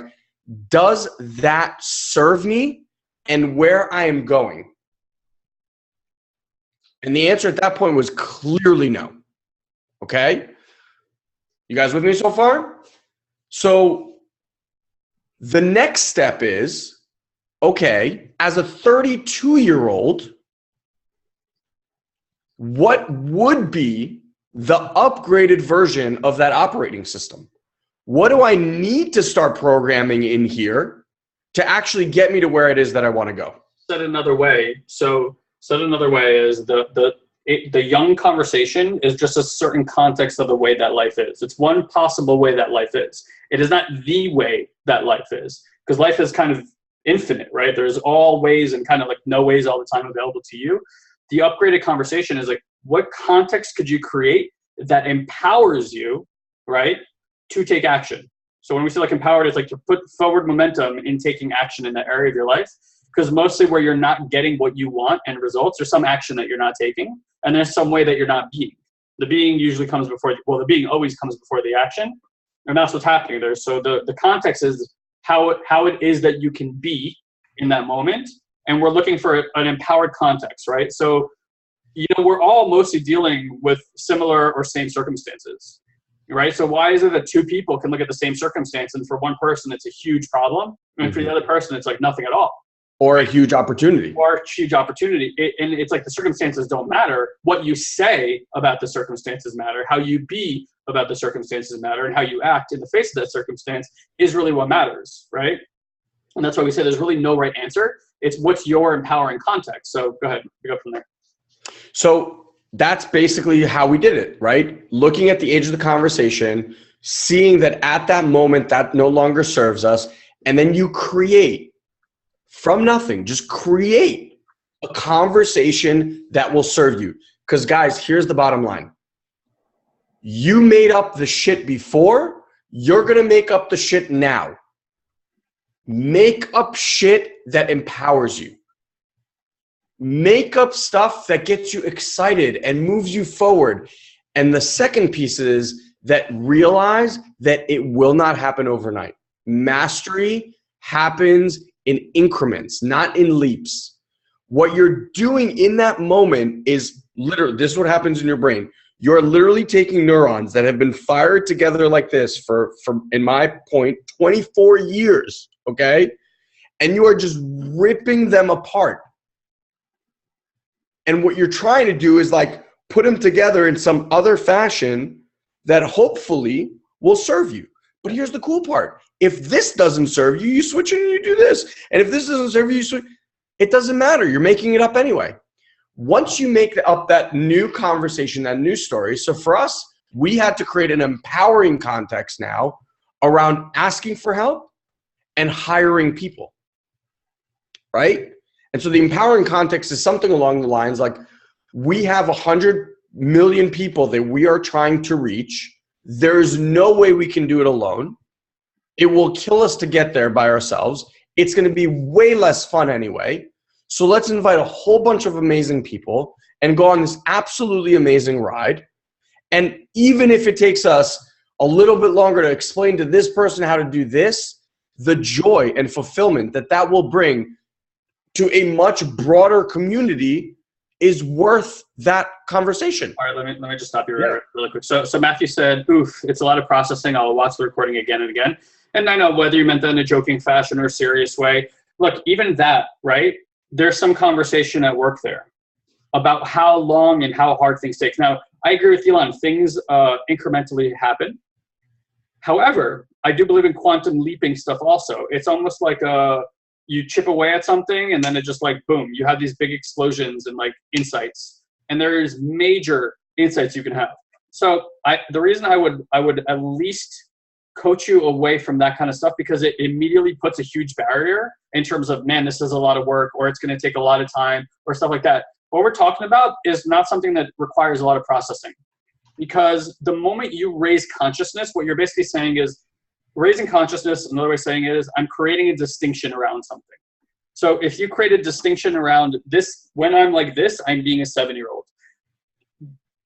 does that serve me and where I am going? And the answer at that point was clearly no. Okay? You guys with me so far? So the next step is, okay, as a 32-year-old, what would be the upgraded version of that operating system? What do I need to start programming in here to actually get me to where it is that I want to go? Said another way. Said another way is the young conversation is just a certain context of the way that life is. It's one possible way that life is. It is not the way that life is, because life is kind of infinite, right? There's all ways and kind of like no ways all the time available to you. The upgraded conversation is like, what context could you create that empowers you, right, to take action? So when we say like empowered, it's like to put forward momentum in taking action in that area of your life. Because mostly where you're not getting what you want and results, there's some action that you're not taking, and there's some way that you're not being. The being usually comes before, the being always comes before the action, and that's what's happening there. So the context is how it is that you can be in that moment, and we're looking for an empowered context, right? So, we're all mostly dealing with similar or same circumstances, right? So why is it that two people can look at the same circumstance, and for one person it's a huge problem, and for the other person it's like nothing at all? Or a huge opportunity. And it's like the circumstances don't matter. What you say about the circumstances matter. How you be about the circumstances matter. And how you act in the face of that circumstance is really what matters, right? And that's why we say there's really no right answer. It's what's your empowering context. So go ahead, we go from there. So That's basically how we did it, right? Looking at the age of the conversation, seeing that at that moment that no longer serves us, and then you create from nothing, just create a conversation that will serve you. Because guys, here's the bottom line. You made up the shit before, you're gonna make up the shit now. Make up shit that empowers you. Make up stuff that gets you excited and moves you forward. And the second piece is that realize that it will not happen overnight. Mastery happens in increments, not in leaps. What you're doing in that moment is literally, this is what happens in your brain. You're literally taking neurons that have been fired together like this for in my point, 24 years, okay? And you are just ripping them apart. And what you're trying to do is like put them together in some other fashion that hopefully will serve you. But here's the cool part. If this doesn't serve you, you switch it and you do this. And if this doesn't serve you, you switch. It doesn't matter. You're making it up anyway. Once you make up that new conversation, that new story. So for us, we had to create an empowering context now around asking for help and hiring people, right? And so the empowering context is something along the lines like, we have 100 million people that we are trying to reach. There's no way we can do it alone. It will kill us to get there by ourselves. It's going to be way less fun anyway. So let's invite a whole bunch of amazing people and go on this absolutely amazing ride. And even if it takes us a little bit longer to explain to this person how to do this, the joy and fulfillment that that will bring to a much broader community is worth that conversation. All right, let me just stop you really quick. So Matthew said, oof, it's a lot of processing. I'll watch the recording again and again. And I know whether you meant that in a joking fashion or a serious way. Look, even that, right? There's some conversation at work there about how long and how hard things take. Now, I agree with Elon. Things incrementally happen. However, I do believe in quantum leaping stuff also. It's almost like you chip away at something and then it just like, boom, you have these big explosions and like insights. And there's major insights you can have. So the reason I would at least coach you away from that kind of stuff, because it immediately puts a huge barrier in terms of, man, this is a lot of work, or it's going to take a lot of time, or stuff like that. What we're talking about is not something that requires a lot of processing, because the moment you raise consciousness, what you're basically saying is, raising consciousness, another way of saying it is, I'm creating a distinction around something. So if you create a distinction around this, when I'm like this, I'm being a 7-year-old.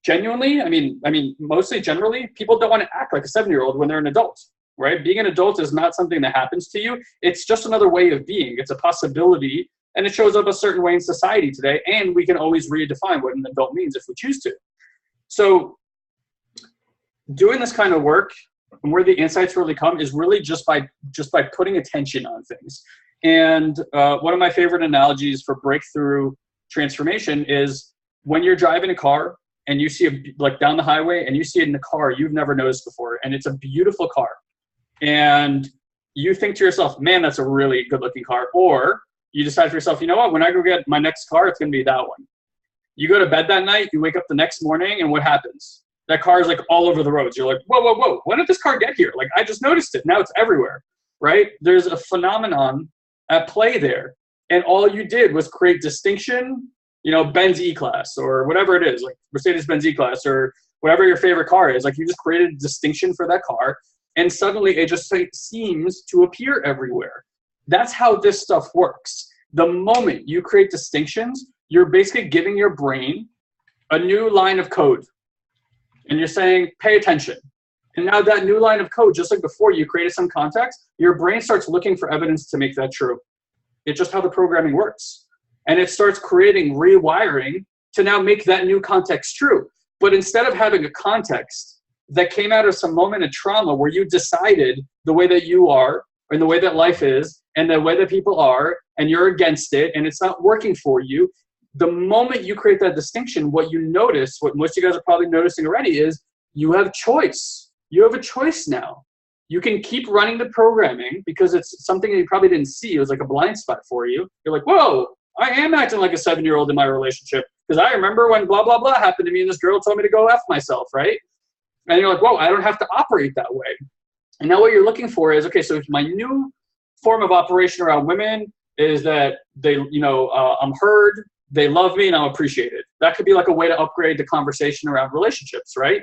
Genuinely, I mean, mostly generally, people don't want to act like a 7-year-old when they're an adult, right? Being an adult is not something that happens to you. It's just another way of being. It's a possibility, and it shows up a certain way in society today, and we can always redefine what an adult means if we choose to. So doing this kind of work, and where the insights really come, is really just by putting attention on things. And one of my favorite analogies for breakthrough transformation is when you're driving a car and you see like down the highway and you see it in a car you've never noticed before, and it's a beautiful car, and you think to yourself, man, that's a really good looking car. Or you decide for yourself, you know what, when I go get my next car, it's gonna be that one. You go to bed that night, you wake up the next morning, and what happens? That car is like all over the roads. You're like, whoa, whoa, whoa, when did this car get here? Like, I just noticed it. Now it's everywhere, right? There's a phenomenon at play there. And all you did was create distinction, you know, Benz E-Class or whatever it is, like Mercedes-Benz E-Class or whatever your favorite car is. Like, you just created a distinction for that car, and suddenly it just seems to appear everywhere. That's how this stuff works. The moment you create distinctions, you're basically giving your brain a new line of code. And you're saying, pay attention. And now that new line of code, just like before you created some context, your brain starts looking for evidence to make that true. It's just how the programming works. And it starts creating rewiring to now make that new context true. But instead of having a context that came out of some moment of trauma where you decided the way that you are, and the way that life is, and the way that people are, and you're against it, and it's not working for you, the moment you create that distinction, what you notice, what most of you guys are probably noticing already, is you have choice. You have a choice now. You can keep running the programming because it's something that you probably didn't see. It was like a blind spot for you. You're like, whoa, I am acting like a 7-year-old in my relationship because I remember when blah, blah, blah happened to me and this girl told me to go F myself, right? And you're like, whoa, I don't have to operate that way. And now what you're looking for is, okay, so if my new form of operation around women is that they, I'm heard, they love me, and I'm appreciated. That could be like a way to upgrade the conversation around relationships, right?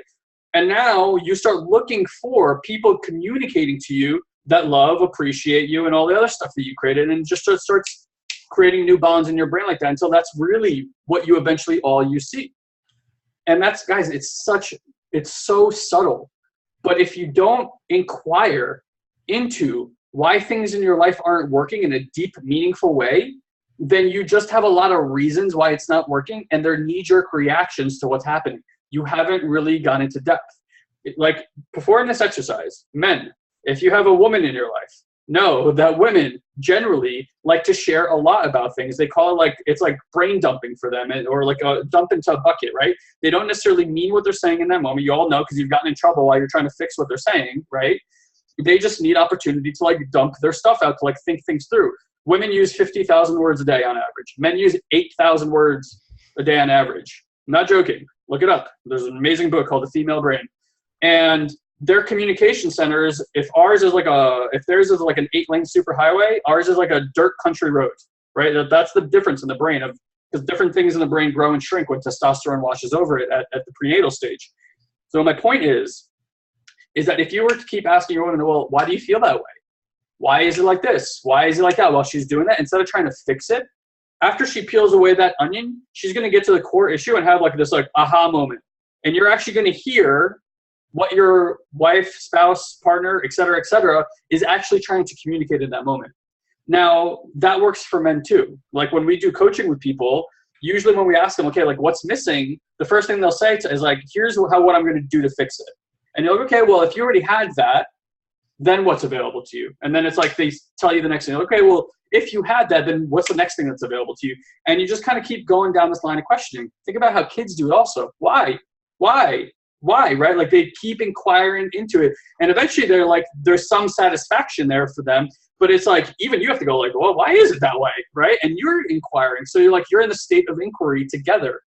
And now you start looking for people communicating to you that love, appreciate you, and all the other stuff that you created, and just starts creating new bonds in your brain like that until that's really what you eventually all you see. And that's, guys, it's so subtle. But if you don't inquire into why things in your life aren't working in a deep, meaningful way, then you just have a lot of reasons why it's not working, and they're knee-jerk reactions to what's happening. You haven't really gone into depth. Like before in this exercise, men, if you have a woman in your life, know that women generally like to share a lot about things. They call it like, it's like brain dumping for them, or like a dump into a bucket, right? They don't necessarily mean what they're saying in that moment. You all know because you've gotten in trouble while you're trying to fix what they're saying, right? They just need opportunity to like dump their stuff out, to like think things through. Women use 50,000 words a day on average. Men use 8,000 words a day on average. I'm not joking. Look it up. There's an amazing book called The Female Brain. And their communication centers, if theirs is like an 8-lane superhighway, ours is like a dirt country road, right? That's the difference in the brain, because different things in the brain grow and shrink when testosterone washes over it at the prenatal stage. So my point is that if you were to keep asking your woman, well, why do you feel that way? Why is it like this? Why is it like that? While she's doing that, instead of trying to fix it, after she peels away that onion, she's going to get to the core issue and have like this like aha moment. And you're actually going to hear what your wife, spouse, partner, et cetera, is actually trying to communicate in that moment. Now, that works for men too. Like when we do coaching with people, usually when we ask them, okay, like what's missing, the first thing they'll say is like, here's what I'm going to do to fix it. And you're like, okay, well, if you already had that, then what's available to you? And then it's like they tell you the next thing. Okay, well, if you had that, then what's the next thing that's available to you? And you just kind of keep going down this line of questioning. Think about how kids do it also. Why, right? Like they keep inquiring into it. And eventually they're like, there's some satisfaction there for them. But it's like, even you have to go like, well, why is it that way, right? And you're inquiring. So you're in the state of inquiry together.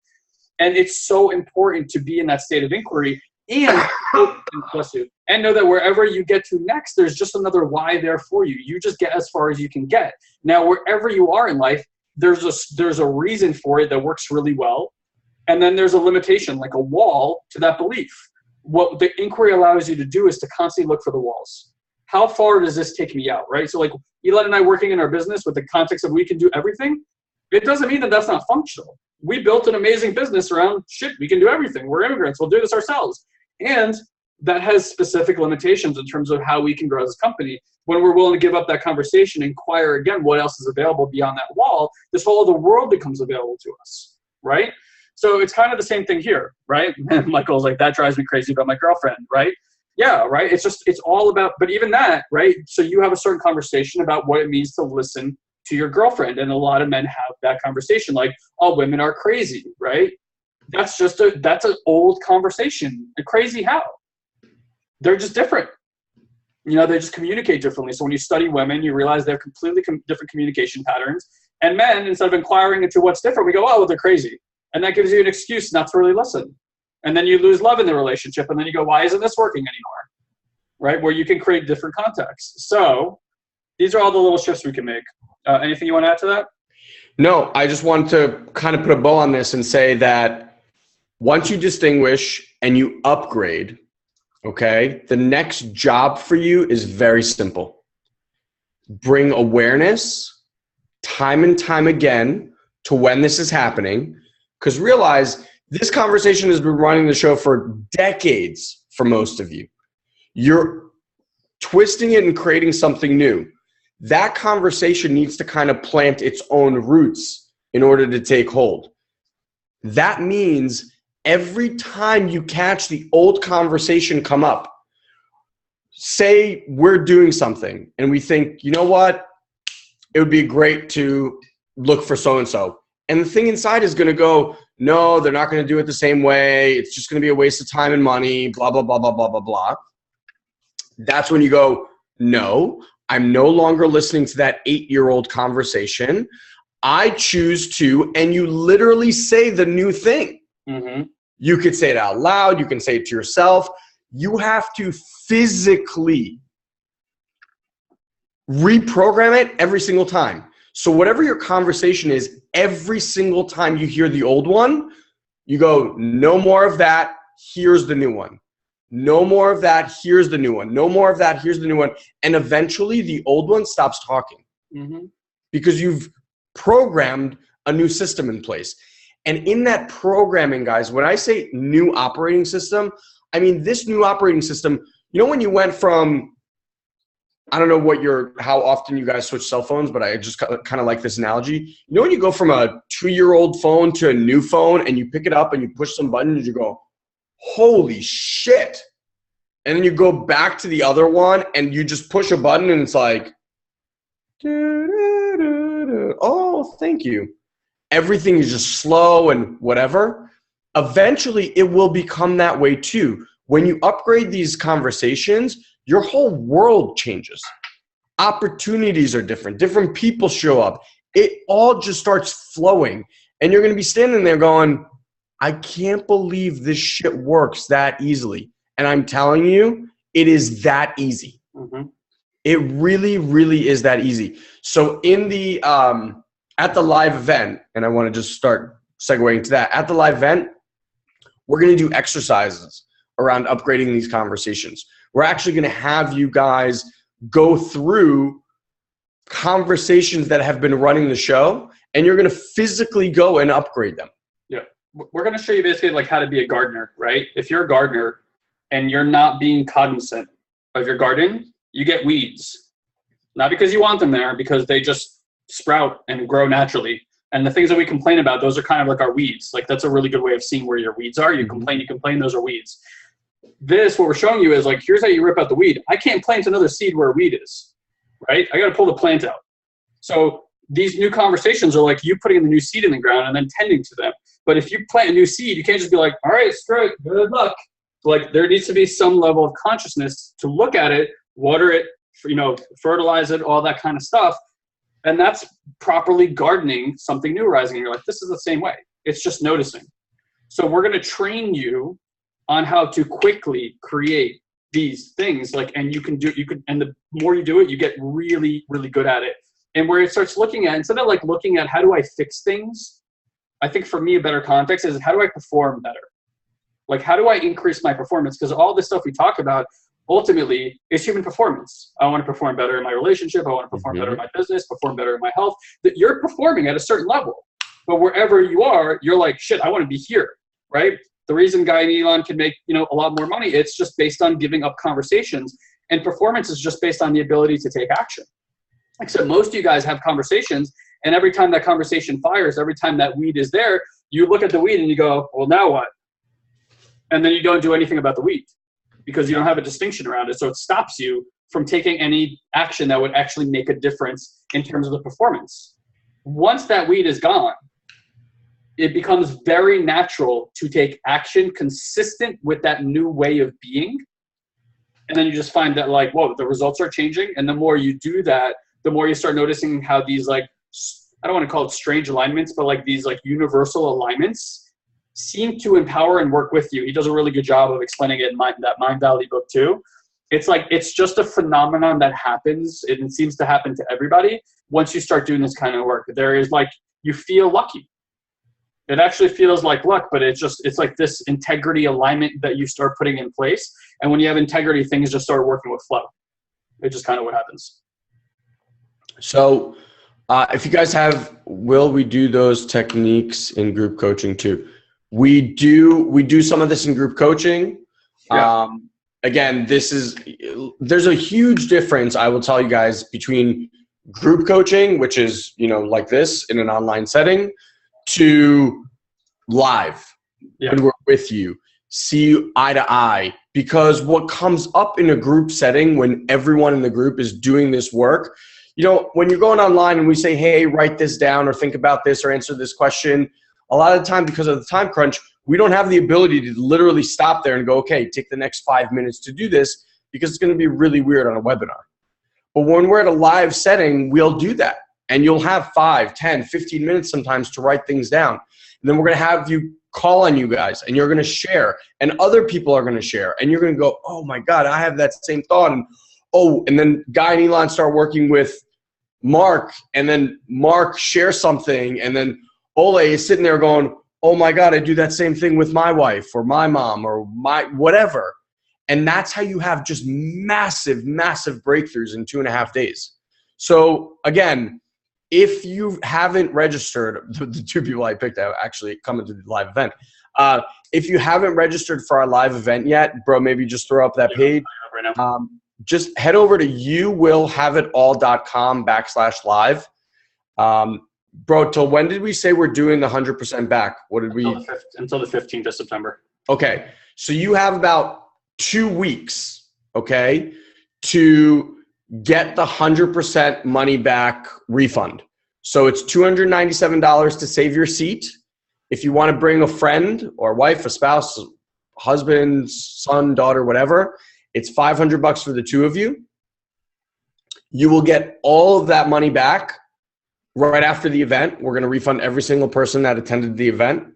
And it's so important to be in that state of inquiry. And know that wherever you get to next, there's just another why there for you. You just get as far as you can get. Now, wherever you are in life, there's a reason for it that works really well. And then there's a limitation, like a wall to that belief. What the inquiry allows you to do is to constantly look for the walls. How far does this take me out, right? So like Eli and I working in our business with the context of we can do everything, it doesn't mean that that's not functional. We built an amazing business around shit. We can do everything. We're immigrants. We'll do this ourselves. And that has specific limitations in terms of how we can grow as a company. When we're willing to give up that conversation, inquire again what else is available beyond that wall, this whole other world becomes available to us, right? So it's kind of the same thing here, right? Michael's like, that drives me crazy about my girlfriend, right? Yeah, right? It's all about, but even that, right? So you have a certain conversation about what it means to listen to your girlfriend. And a lot of men have that conversation like, oh, women are crazy, right? That's an old conversation. Crazy how? They're just different. They just communicate differently. So when you study women, you realize they have completely different communication patterns. And men, instead of inquiring into what's different, we go, oh, well, they're crazy. And that gives you an excuse not to really listen. And then you lose love in the relationship. And then you go, why isn't this working anymore? Right? Where you can create different contexts. So these are all the little shifts we can make. Anything you want to add to that? No, I just want to kind of put a bow on this and say that once you distinguish and you upgrade, okay, the next job for you is very simple. Bring awareness time and time again to when this is happening, because realize this conversation has been running the show for decades for most of you. You're twisting it and creating something new. That conversation needs to kind of plant its own roots in order to take hold. That means every time you catch the old conversation come up, say we're doing something and we think, you know what, it would be great to look for so-and-so. And the thing inside is going to go, no, they're not going to do it the same way. It's just going to be a waste of time and money, blah, blah, blah, blah, blah, blah, blah. That's when you go, no, I'm no longer listening to that 8-year-old conversation. I choose to, and you literally say the new thing. Mm-hmm. You could say it out loud. You can say it to yourself. You have to physically reprogram it every single time. So whatever your conversation is, every single time you hear the old one, you go, no more of that. Here's the new one. No more of that. Here's the new one. No more of that. Here's the new one. And eventually the old one stops talking because you've programmed a new system in place. And in that programming, guys, when I say new operating system, I mean this new operating system, you know, when you went from, I don't know how often you guys switch cell phones, but I just kind of like this analogy. You know, when you go from a 2-year-old phone to a new phone and you pick it up and you push some buttons, you go, holy shit. And then you go back to the other one and you just push a button and it's like, oh, thank you. Everything is just slow and whatever. Eventually, it will become that way too. When you upgrade these conversations, your whole world changes. Opportunities are different. Different people show up. It all just starts flowing. And you're going to be standing there going, I can't believe this shit works that easily. And I'm telling you, it is that easy. It really, really is that easy. So in the at the live event, and I want to just start segueing to that, at the live event, we're going to do exercises around upgrading these conversations. We're actually going to have you guys go through conversations that have been running the show, and you're going to physically go and upgrade them. Yeah. We're going to show you basically like how to be a gardener, right? If you're a gardener and you're not being cognizant of your garden, you get weeds. Not because you want them there, because they just sprout and grow naturally. And the things that we complain about, those are kind of like our weeds. Like that's a really good way of seeing where your weeds are. You complain, those are weeds. This, what we're showing you is like, here's how you rip out the weed. I can't plant another seed where a weed is, right? I got to pull the plant out. So these new conversations are like you putting the new seed in the ground and then tending to them. But if you plant a new seed, you can't just be like, all right, screw it, good luck. Like there needs to be some level of consciousness to look at it, water it, fertilize it, all that kind of stuff. And that's properly gardening something new rising. And you're like, this is the same way. It's just noticing. So we're going to train you on how to quickly create these things. And the more you do it, you get really, really good at it. And where it starts looking at, instead of like looking at how do I fix things, I think for me, a better context is how do I perform better? Like, how do I increase my performance? Because all this stuff we talk about ultimately is human performance. I want to perform better in my relationship. I want to perform better in my business, perform better in my health. That you're performing at a certain level. But wherever you are, you're like, shit, I want to be here, right? The reason Guy and Elon can make, a lot more money, it's just based on giving up conversations. And performance is just based on the ability to take action. Except most of you guys have conversations, and every time that conversation fires, every time that weed is there, you look at the weed and you go, well, now what? And then you don't do anything about the weed because you don't have a distinction around it. So it stops you from taking any action that would actually make a difference in terms of the performance. Once that weed is gone, it becomes very natural to take action consistent with that new way of being. And then you just find that like, whoa, the results are changing. And the more you do that, the more you start noticing how these like, I don't want to call it strange alignments, but like these like universal alignments seem to empower and work with you. He does a really good job of explaining it in that Mind Valley book too. It's like, it's just a phenomenon that happens. It seems to happen to everybody. Once you start doing this kind of work, there is like, you feel lucky. It actually feels like luck, but it's like this integrity alignment that you start putting in place. And when you have integrity, things just start working with flow. It's just kind of what happens. So if you guys we do those techniques in group coaching too? We do some of this in group coaching. Yeah. Again, there's a huge difference, I will tell you guys, between group coaching, which is, like this in an online setting, to live when we're with you, see you eye to eye. Because what comes up in a group setting when everyone in the group is doing this work, when you're going online and we say, hey, write this down or think about this or answer this question, a lot of the time because of the time crunch, we don't have the ability to literally stop there and go, okay, take the next 5 minutes to do this because it's going to be really weird on a webinar. But when we're at a live setting, we'll do that. And you'll have 5, 10, 15 minutes sometimes to write things down. And then we're going to have you call on you guys, and you're going to share, and other people are going to share, and you're going to go, oh my God, I have that same thought. And then Guy and Elon start working with Mark, and then Mark shares something, and then Ole is sitting there going, oh my God, I do that same thing with my wife or my mom or my whatever. And that's how you have just massive, massive breakthroughs in 2.5 days. So again, if you haven't registered, the 2 people I picked out actually coming to the live event. If you haven't registered for our live event yet, bro, maybe just throw up that page. Right now. Just head over to youwillhaveitall.com/live. Bro, till when did we say we're doing the 100% back? What did we? Until the 15th of September. Okay. So you have about 2 weeks, okay, to get the 100% money back refund. So it's $297 to save your seat. If you want to bring a friend or wife, a spouse, husband, son, daughter, whatever, it's $500 for the 2 of you. You will get all of that money back right after the event. We're going to refund every single person that attended the event.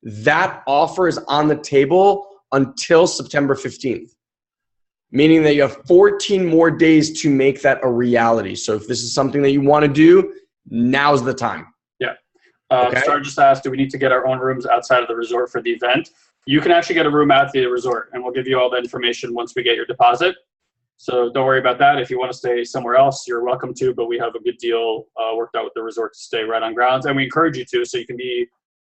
That offer is on the table until September 15th, meaning that you have 14 more days to make that a reality. So if this is something that you want to do, now's the time. Yeah. Okay. Star just asked, do we need to get our own rooms outside of the resort for the event? You can actually get a room at the resort, and we'll give you all the information once we get your deposit. So don't worry about that. If you want to stay somewhere else, you're welcome to, but we have a good deal worked out with the resort to stay right on grounds. And we encourage you to, so you can be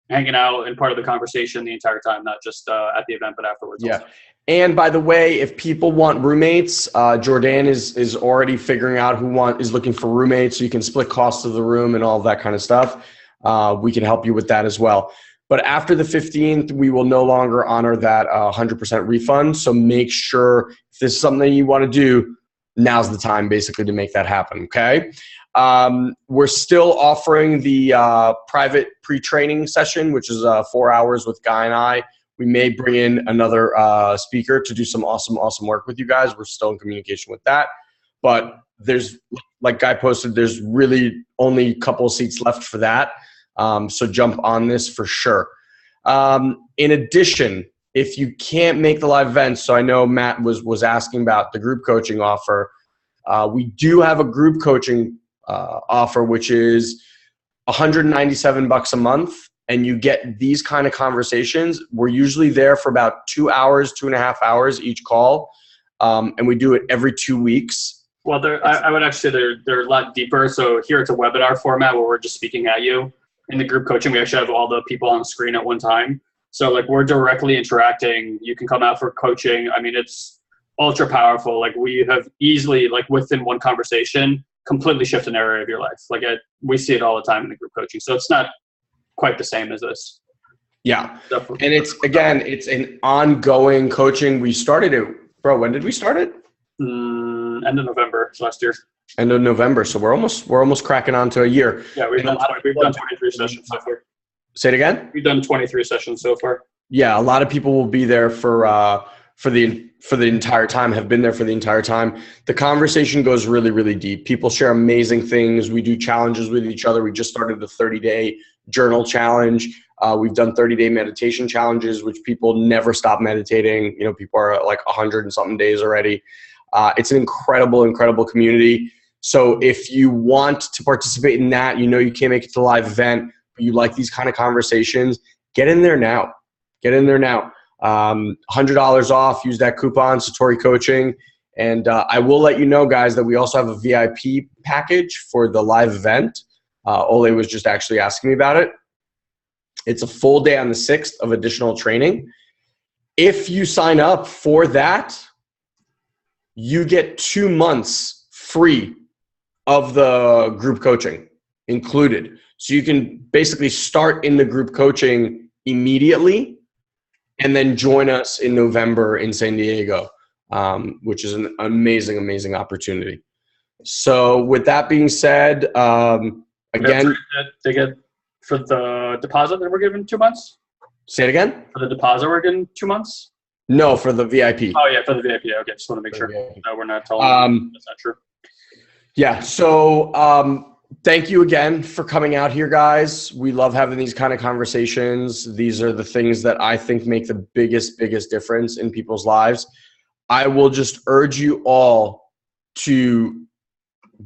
hanging out and part of the conversation the entire time, not just at the event, but afterwards. Yeah. Also. And by the way, if people want roommates, Jordan is already figuring out who is looking for roommates, so you can split costs of the room and all of that kind of stuff. We can help you with that as well. But after the 15th, we will no longer honor that 100% refund. So make sure if this is something you want to do, now's the time basically to make that happen, okay? We're still offering the private pre-training session, which is 4 hours with Guy and I. We may bring in another speaker to do some awesome work with you guys. We're still in communication with that. But there's, like Guy posted, there's really only a couple of seats left for that. So jump on this for sure. In addition, if you can't make the live events, so I know Matt was asking about the group coaching offer. We do have a group coaching offer, which is $197 a month, and you get these kind of conversations. We're usually there for about 2 hours, 2.5 hours each call, and we do it every 2 weeks. Well, I would actually say they're a lot deeper. So here it's a webinar format where we're just speaking at you. In the group coaching, we actually have all the people on the screen at one time. So like we're directly interacting. You can come out for coaching. I mean, it's ultra powerful. Like we have easily, like within one conversation, completely shift an area of your life. Like we see it all the time in the group coaching. So it's not quite the same as this. Yeah. Definitely. And it's an ongoing coaching. We started it, bro. When did we start it? End of November last year. End of November. So we're almost cracking on to a year. Yeah, we've done 23 sessions so far. Say it again? We've done 23 sessions so far. Yeah, a lot of people will be there for the entire time, have been there for the entire time. The conversation goes really, really deep. People share amazing things. We do challenges with each other. We just started the 30-day journal challenge. We've done 30-day meditation challenges, which people never stop meditating. You know, people are at like 100 and something days already. It's an incredible, incredible community. So if you want to participate in that, you know you can't make it to the live event, but you like these kind of conversations, get in there now. Get in there now. $100 off. Use that coupon, Satori Coaching. And I will let you know, guys, that we also have a VIP package for the live event. Ole was just actually asking me about it. It's a full day on the 6th of additional training. If you sign up for that, you get 2 months free of the group coaching included. So you can basically start in the group coaching immediately and then join us in November in San Diego, which is an amazing, amazing opportunity. So with that being said, again, they get for the deposit that we're giving 2 months. Say it again. For the deposit, we're getting 2 months. No, for the VIP. Oh yeah, for the VIP. Okay, just want to make sure. No, we're not telling them that's not true. Yeah. So thank you again for coming out here, guys. We love having these kind of conversations. These are the things that I think make the biggest difference in people's lives. I will just urge you all to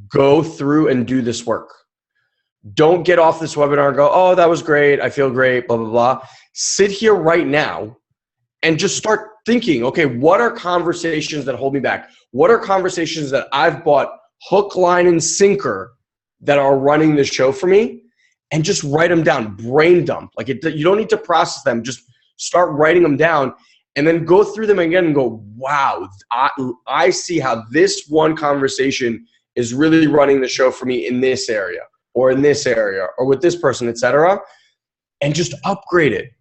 go through and do this work. Don't get off this webinar and go, oh, that was great. I feel great, blah, blah, blah. Sit here right now and just start thinking, okay, what are conversations that hold me back? What are conversations that I've bought hook, line, and sinker that are running the show for me? And just write them down, brain dump. Like you don't need to process them. Just start writing them down and then go through them again and go, wow, I see how this one conversation is really running the show for me in this area or in this area or with this person, etc. And just upgrade it.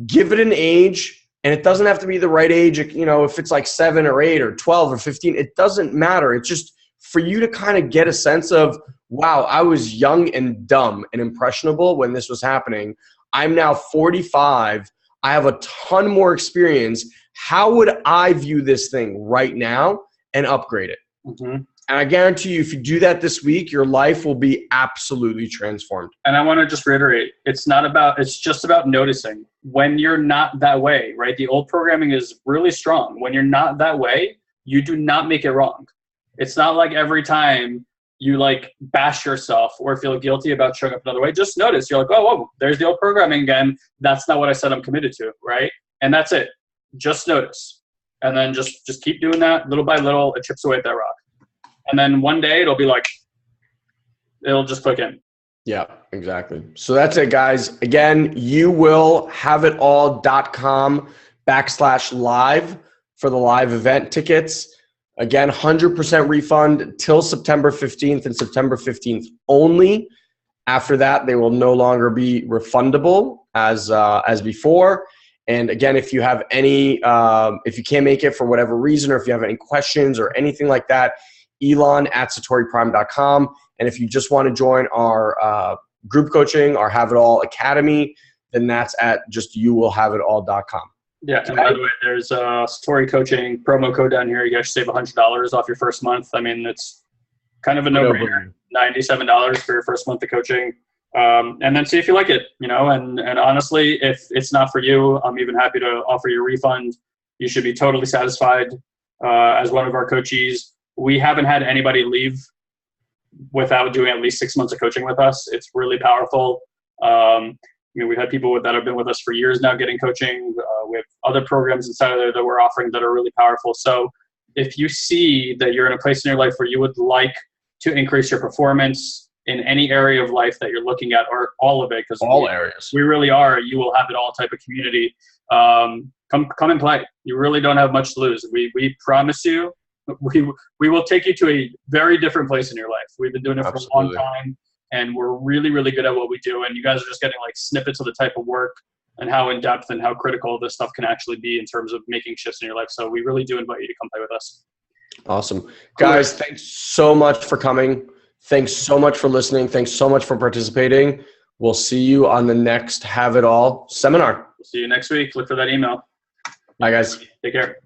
Give it an age. And it doesn't have to be the right age, you know, if it's like 7 or 8 or 12 or 15, it doesn't matter. It's just for you to kind of get a sense of, wow, I was young and dumb and impressionable when this was happening. I'm now 45. I have a ton more experience. How would I view this thing right now and upgrade it? Mm-hmm. And I guarantee you, if you do that this week, your life will be absolutely transformed. And I want to just reiterate, it's just about noticing when you're not that way, right? The old programming is really strong. When you're not that way, you do not make it wrong. It's not like every time you like bash yourself or feel guilty about showing up another way, just notice. You're like, oh, whoa, there's the old programming again. That's not what I said I'm committed to, right? And that's it. Just notice. And then just keep doing that little by little. It chips away at that rock. And then one day it'll just click in. Yeah, exactly. So that's it, guys. Again, youwillhaveitall.com/live for the live event tickets. Again, 100% refund till September 15th and September 15th only. After that, they will no longer be refundable as before. And again, if you have any, if you can't make it for whatever reason, or if you have any questions or anything like that, Elon@SatoriPrime.com. And if you just want to join our group coaching, our Have It All Academy, then that's at just youwillhaveitall.com. Yeah, and by the way, there's a Satori coaching promo code down here. You guys save $100 off your first month. I mean, it's kind of a no-brainer. $97 for your first month of coaching. And then see if you like it, you know, and honestly, if it's not for you, I'm even happy to offer you a refund. You should be totally satisfied as one of our coachees. We haven't had anybody leave without doing at least 6 months of coaching with us. It's really powerful. I mean, we've had people that have been with us for years now getting coaching. We have other programs inside of there that we're offering that are really powerful. So if you see that you're in a place in your life where you would like to increase your performance in any area of life that you're looking at, or all of it, because areas, we really are, you will have it all type of community. Come and play. You really don't have much to lose. We promise you, we will take you to a very different place in your life. We've been doing it for a long time, and we're really, really good at what we do. And you guys are just getting like snippets of the type of work and how in depth and how critical this stuff can actually be in terms of making shifts in your life. So we really do invite you to come play with us. Awesome. Cool. Guys, thanks so much for coming. Thanks so much for listening. Thanks so much for participating. We'll see you on the next Have It All seminar. We'll see you next week. Look for that email. Bye, guys. Take care.